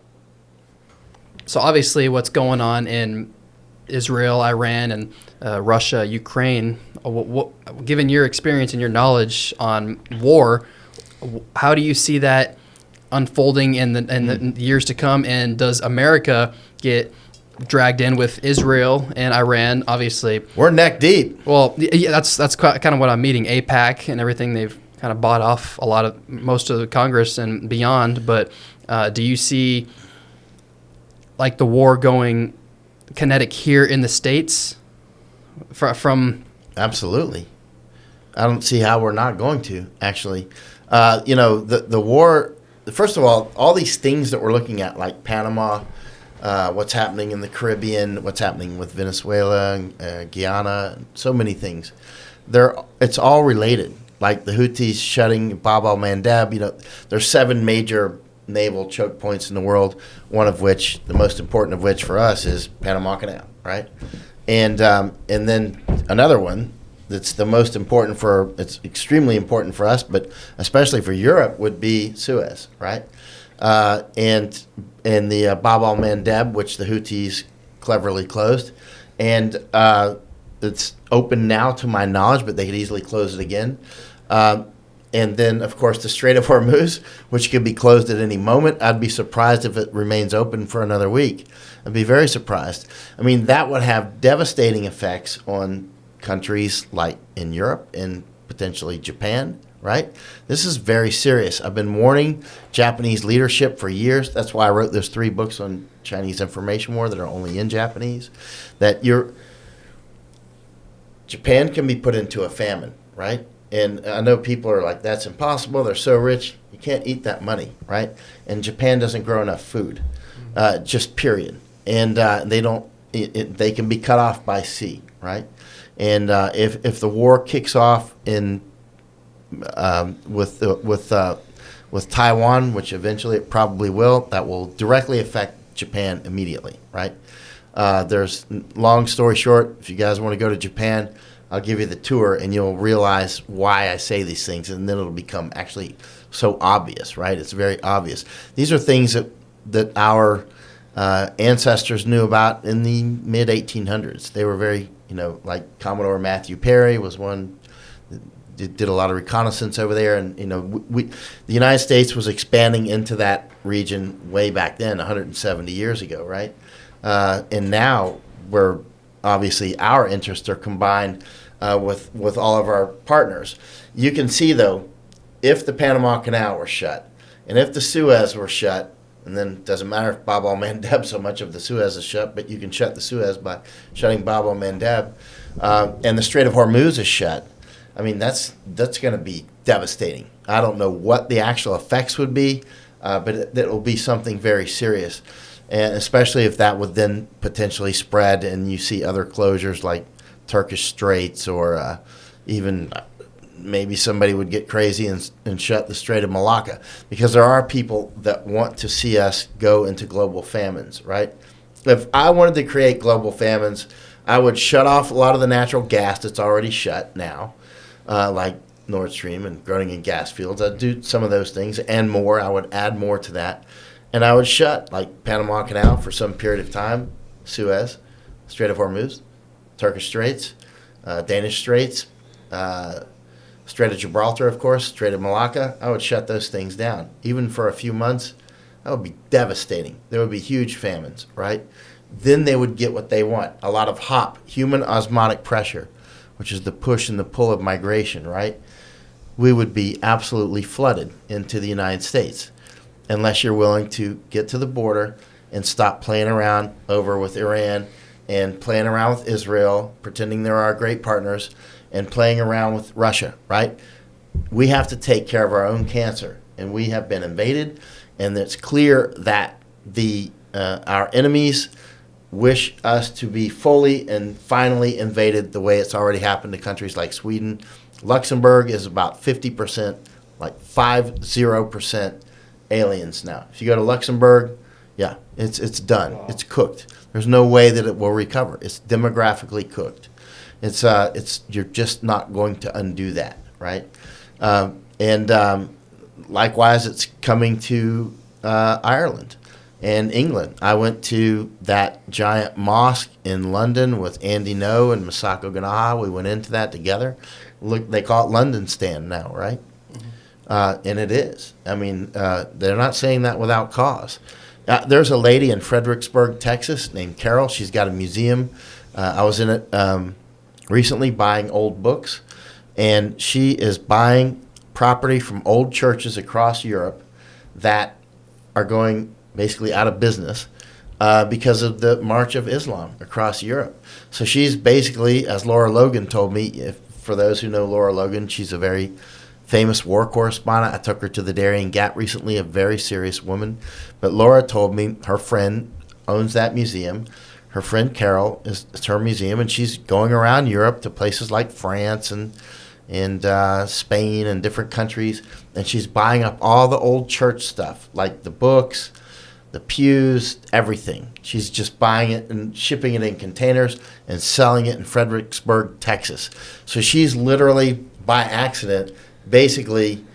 So obviously what's going on in Israel, Iran, and Russia, Ukraine, given your experience and your knowledge on war, how do you see that unfolding in the years to come? And does America get dragged in with Israel and Iran? Obviously, we're neck deep. Well, yeah, that's kind of what I'm meeting. AIPAC and everything, they've kind of bought off most of the Congress and beyond. But do you see like the war going kinetic here in the States from? Absolutely. I don't see how we're not going to, actually. The war, first of all these things that we're looking at, like Panama, what's happening in the Caribbean, what's happening with Venezuela, Guyana, so many things. It's all related. Like the Houthis shutting Bab al-Mandeb. There's 7 major naval choke points in the world, one of which, the most important of which for us, is Panama Canal, right? And then another one that's the most important it's extremely important for us, but especially for Europe, would be Suez, right? And the Bab al-Mandeb, which the Houthis cleverly closed. And it's open now to my knowledge, but they could easily close it again. And then, of course, the Strait of Hormuz, which could be closed at any moment. I'd be surprised if it remains open for another week. I'd be very surprised. I mean, that would have devastating effects on countries like in Europe and potentially Japan, right? This is very serious. I've been warning Japanese leadership for years. That's why I wrote those 3 books on Chinese information war that are only in Japanese. Japan can be put into a famine, right? And I know people are like, that's impossible. They're so rich. You can't eat that money, right? And Japan doesn't grow enough food, just period. And they can be cut off by sea, right? And if the war kicks off with Taiwan, which eventually it probably will, that will directly affect Japan immediately, right? There's, long story short, if you guys want to go to Japan, I'll give you the tour and you'll realize why I say these things, and then it'll become actually so obvious, right? It's very obvious. These are things that our ancestors knew about in the mid-1800s. They were very, like Commodore Matthew Perry was one that did a lot of reconnaissance over there, and the United States was expanding into that region way back then, 170 years ago, right? And now we're obviously our interests are combined with all of our partners. You can see, though, if the Panama Canal were shut and if the Suez were shut, and then it doesn't matter if Bab al-Mandeb, so much of the Suez is shut, but you can shut the Suez by shutting Bab al-Mandeb, and the Strait of Hormuz is shut. I mean, that's going to be devastating. I don't know what the actual effects would be. but it will be something very serious. And especially if that would then potentially spread and you see other closures like Turkish Straits or even maybe somebody would get crazy and shut the Strait of Malacca, because there are people that want to see us go into global famines, right? If I wanted to create global famines, I would shut off a lot of the natural gas that's already shut now, like Nord Stream and Groningen gas fields. I'd do some of those things and more. I would add more to that. And I would shut, like, Panama Canal for some period of time, Suez, Strait of Hormuz, Turkish Straits, Danish Straits, Strait of Gibraltar, of course, Strait of Malacca. I would shut those things down. Even for a few months, that would be devastating. There would be huge famines, right? Then they would get what they want, a lot of HOP, human osmotic pressure, which is the push and the pull of migration, right? We would be absolutely flooded into the United States, unless you're willing to get to the border and stop playing around over with Iran and playing around with Israel, pretending they're our great partners, and playing around with Russia, right? We have to take care of our own cancer, and we have been invaded, and it's clear that our enemies wish us to be fully and finally invaded the way it's already happened to countries like Sweden. Luxembourg is about 50%, like 50% aliens now. If you go to Luxembourg, yeah, it's done. Wow. It's cooked. There's no way that it will recover. It's demographically cooked. It's you're just not going to undo that, right? Likewise, it's coming to Ireland and England. I went to that giant mosque in London with Andy No and Masako Ganaha. We went into that together. Look, they call it London Stand now, right? And it is. I mean, they're not saying that without cause. There's a lady in Fredericksburg, Texas, named Carol. She's got a museum. I was in it recently buying old books, and she is buying property from old churches across Europe that are going basically out of business because of the march of Islam across Europe. So she's basically, as Laura Logan told me, for those who know Laura Logan, she's a very famous war correspondent. I took her to the Darien Gap recently, a very serious woman. But Laura told me her friend owns that museum. Her friend Carol it's her museum, and she's going around Europe to places like France and Spain and different countries, and she's buying up all the old church stuff, like the books, the pews, everything. She's just buying it and shipping it in containers and selling it in Fredericksburg, Texas. So she's literally, by accident, basically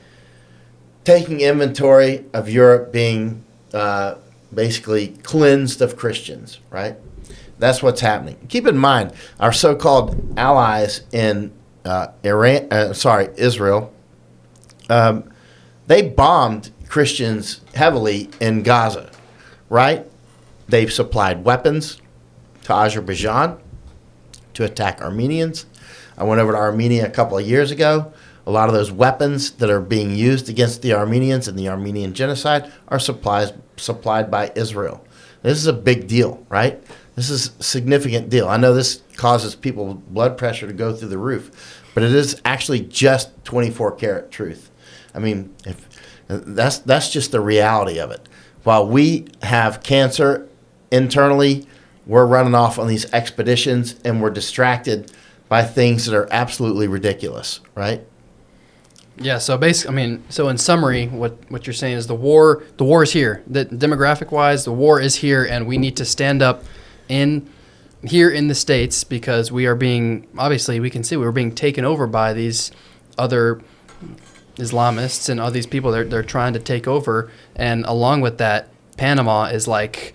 taking inventory of Europe being basically cleansed of Christians, right? That's what's happening. Keep in mind, our so-called allies in Israel, they bombed Christians heavily in Gaza, right? They've supplied weapons to Azerbaijan to attack Armenians. I went over to Armenia a couple of years ago. A lot of those weapons that are being used against the Armenians in the Armenian genocide are supplied by Israel. This is a big deal, right? This is a significant deal. I know this causes people blood pressure to go through the roof, but it is actually just 24-karat truth. I mean, that's just the reality of it. While we have cancer internally, we're running off on these expeditions and we're distracted by things that are absolutely ridiculous, right? Yeah, so basically, I mean, so in summary, what you're saying is the war is here. The demographic-wise, the war is here, and we need to stand up here in the States because we are being, obviously, we can see we're being taken over by these other Islamists and all these people. They're trying to take over, and along with that, Panama is like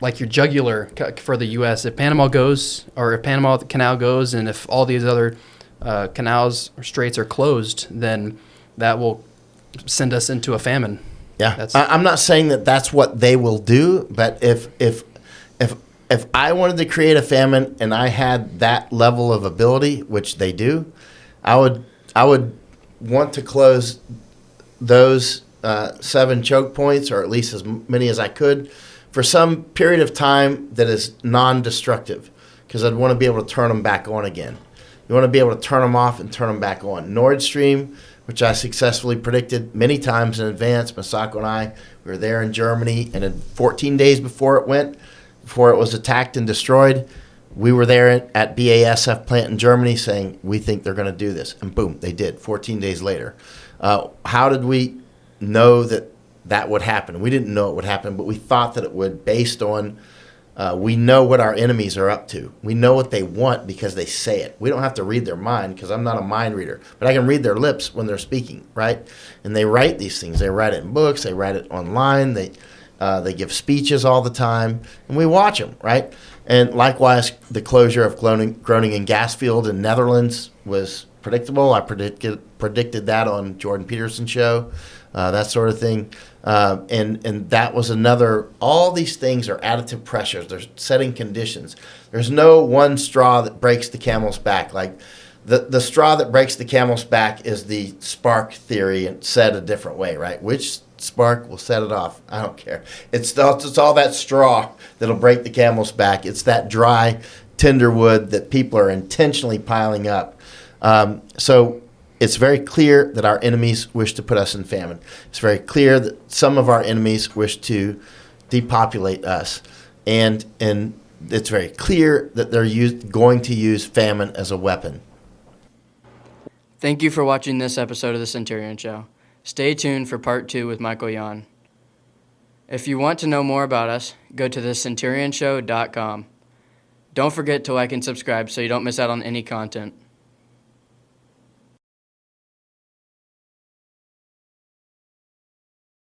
your jugular for the U.S. If Panama goes, or if Panama Canal goes, and if all these other canals or straits are closed, then that will send us into a famine. Yeah, I'm not saying that that's what they will do, but if I wanted to create a famine and I had that level of ability, which they do, I would want to close those 7 choke points, or at least as many as I could, for some period of time that is non-destructive, because I'd want to be able to turn them back on again. You want to be able to turn them off and turn them back on. Nord Stream which I successfully predicted many times in advance. Masako and I, we were there in Germany, and in 14 days before it was attacked and destroyed, we were there at BASF plant in Germany saying, we think they're going to do this. And boom, they did 14 days later. How did we know that would happen? We didn't know it would happen, but we thought that it would based on we know what our enemies are up to. We know what they want because they say it. We don't have to read their mind because I'm not a mind reader, but I can read their lips when they're speaking, right? And they write these things. They write it in books. They write it online. They give speeches all the time, and we watch them, right? And likewise, the closure of Groningen gas field in Netherlands was predictable. I predicted that on Jordan Peterson's show, that sort of thing. And that was another, all these things are additive pressures. They're setting conditions. There's no one straw that breaks the camel's back. Like the straw that breaks the camel's back is the spark theory and said a different way, right? Which spark will set it off? I don't care. It's all that straw that'll break the camel's back. It's that dry, tender wood that people are intentionally piling up. So it's very clear that our enemies wish to put us in famine. It's very clear that some of our enemies wish to depopulate us. And it's very clear that they're going to use famine as a weapon. Thank you for watching this episode of the Centurion Show. Stay tuned for part 2 with Micheal Yon. If you want to know more about us, go to thecenturionShow.com. Don't forget to like and subscribe so you don't miss out on any content.